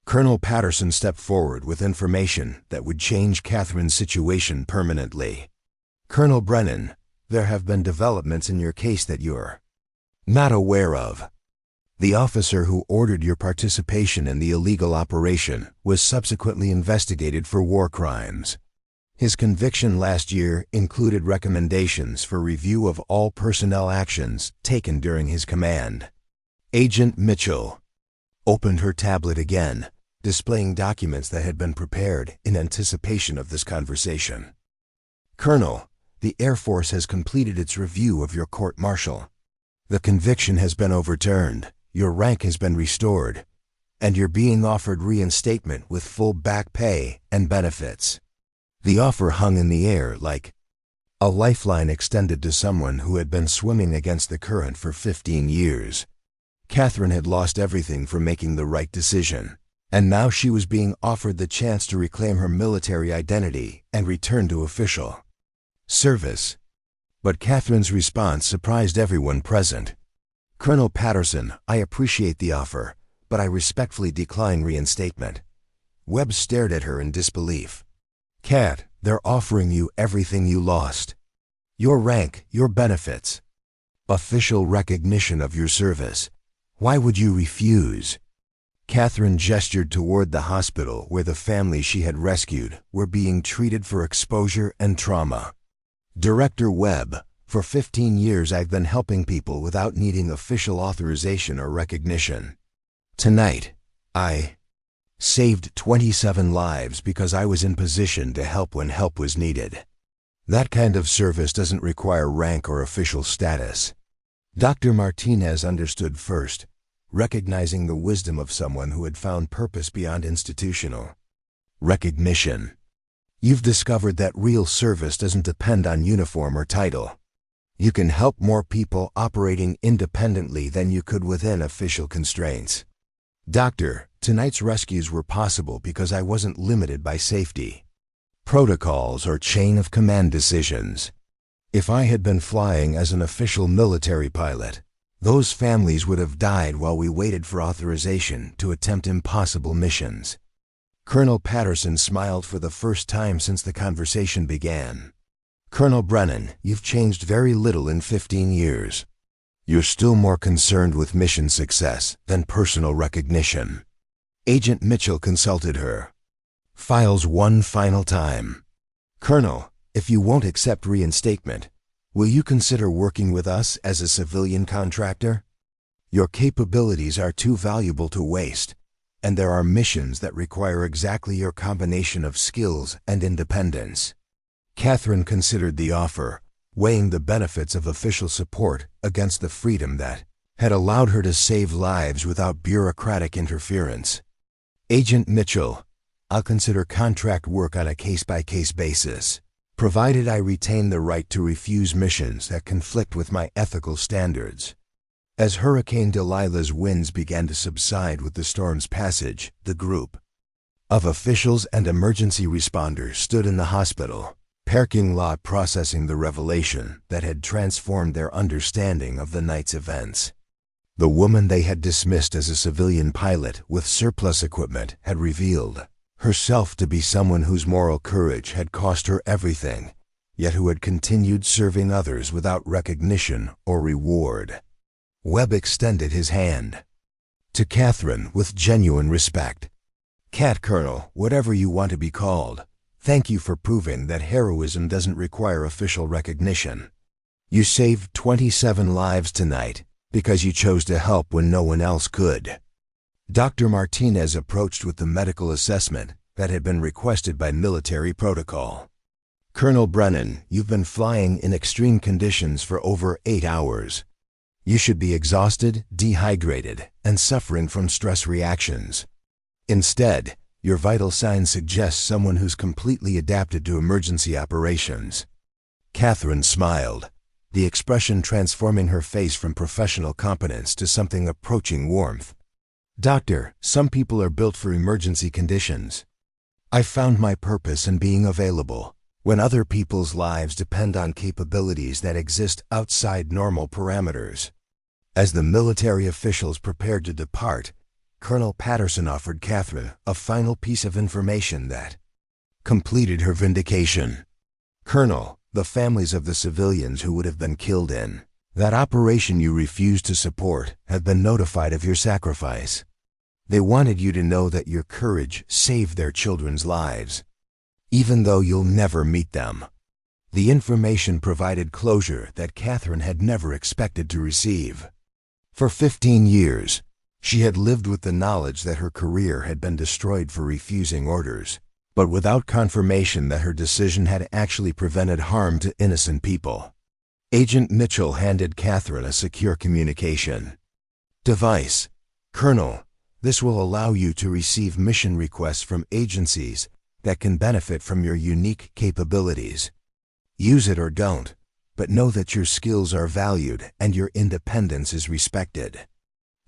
Colonel Patterson stepped forward with information that would change Catherine's situation permanently. "Colonel Brennan, there have been developments in your case that you're not aware of. The officer who ordered your participation in the illegal operation was subsequently investigated for war crimes. His conviction last year included recommendations for review of all personnel actions taken during his command." Agent Mitchell opened her tablet again, displaying documents that had been prepared in anticipation of this conversation. "Colonel, the Air Force has completed its review of your court-martial. The conviction has been overturned, your rank has been restored, and you're being offered reinstatement with full back pay and benefits." The offer hung in the air like a lifeline extended to someone who had been swimming against the current for 15 years. Catherine had lost everything for making the right decision, and now she was being offered the chance to reclaim her military identity and return to official service. But Catherine's response surprised everyone present. "Colonel Patterson, I appreciate the offer, but I respectfully decline reinstatement." Webb stared at her in disbelief. "Cat, they're offering you everything you lost. Your rank, your benefits, official recognition of your service. Why would you refuse?" Catherine gestured toward the hospital where the families she had rescued were being treated for exposure and trauma. "Director Webb, for 15 years I've been helping people without needing official authorization or recognition. Tonight, I saved 27 lives because I was in position to help when help was needed. That kind of service doesn't require rank or official status." Dr. Martinez understood first, recognizing the wisdom of someone who had found purpose beyond institutional recognition. "You've discovered that real service doesn't depend on uniform or title. You can help more people operating independently than you could within official constraints. Doctor, Tonight's rescues were possible because I wasn't limited by safety protocols or chain of command decisions. If I had been flying as an official military pilot, those families would have died while we waited for authorization to attempt impossible missions. Colonel Patterson smiled for the first time since the conversation began. Colonel Brennan, you've changed very little in 15 years. You're still more concerned with mission success than personal recognition. Agent Mitchell consulted her. Files one final time. Colonel, if you won't accept reinstatement, will you consider working with us as a civilian contractor? Your capabilities are too valuable to waste, and there are missions that require exactly your combination of skills and independence. Catherine considered the offer, weighing the benefits of official support against the freedom that had allowed her to save lives without bureaucratic interference. Agent Mitchell, I'll consider contract work on a case-by-case basis, provided I retain the right to refuse missions that conflict with my ethical standards. As Hurricane Delilah's winds began to subside with the storm's passage, the group of officials and emergency responders stood in the hospital parking lot processing the revelation that had transformed their understanding of the night's events. The woman they had dismissed as a civilian pilot with surplus equipment had revealed herself to be someone whose moral courage had cost her everything, yet who had continued serving others without recognition or reward. Webb extended his hand to Catherine with genuine respect. Cat Colonel, whatever you want to be called, thank you for proving that heroism doesn't require official recognition. You saved 27 lives tonight because you chose to help when no one else could. Dr. Martinez approached with the medical assessment that had been requested by military protocol. Colonel Brennan, you've been flying in extreme conditions for over 8 hours. You should be exhausted, dehydrated, and suffering from stress reactions. Instead, your vital signs suggest someone who's completely adapted to emergency operations. Catherine smiled, the expression transforming her face from professional competence to something approaching warmth. Doctor, some people are built for emergency conditions. I found my purpose in being available when other people's lives depend on capabilities that exist outside normal parameters. As the military officials prepared to depart, Colonel Patterson offered Catherine a final piece of information that completed her vindication. Colonel, the families of the civilians who would have been killed in that operation you refused to support have been notified of your sacrifice. They wanted you to know that your courage saved their children's lives, even though you'll never meet them. The information provided closure that Catherine had never expected to receive. For 15 years, she had lived with the knowledge that her career had been destroyed for refusing orders, but without confirmation that her decision had actually prevented harm to innocent people. Agent Mitchell handed Catherine a secure communication device. Colonel, this will allow you to receive mission requests from agencies that can benefit from your unique capabilities. Use it or don't, but know that your skills are valued and your independence is respected.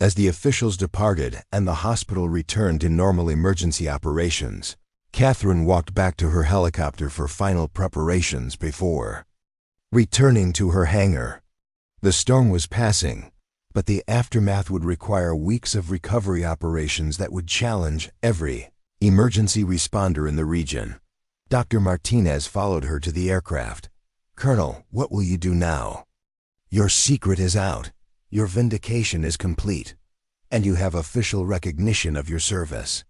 As the officials departed and the hospital returned to normal emergency operations, Catherine walked back to her helicopter for final preparations before returning to her hangar. The storm was passing, but the aftermath would require weeks of recovery operations that would challenge every emergency responder in the region. Dr. Martinez followed her to the aircraft. Colonel, what will you do now? Your secret is out, your vindication is complete, and you have official recognition of your service.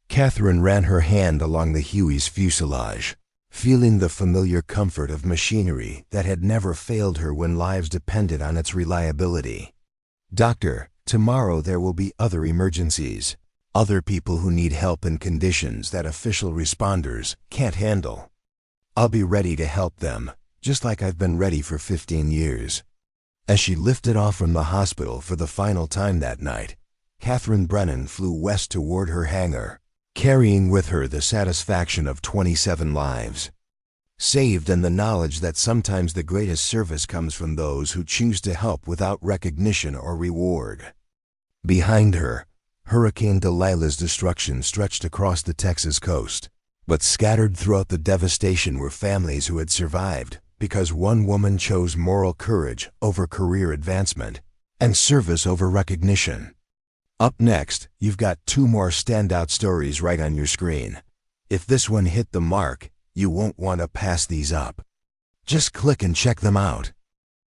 Catherine ran her hand along the Huey's fuselage, feeling the familiar comfort of machinery that had never failed her when lives depended on its reliability. Doctor, tomorrow there will be other emergencies, other people who need help in conditions that official responders can't handle. I'll be ready to help them, just like I've been ready for 15 years. As she lifted off from the hospital for the final time that night, Catherine Brennan flew west toward her hangar, carrying with her the satisfaction of 27 lives saved and the knowledge that sometimes the greatest service comes from those who choose to help without recognition or reward. Behind her, Hurricane Delilah's destruction stretched across the Texas coast. But scattered throughout the devastation were families who had survived because one woman chose moral courage over career advancement and service over recognition. Up next, you've got two more standout stories right on your screen. If this one hit the mark, you won't want to pass these up. Just click and check them out.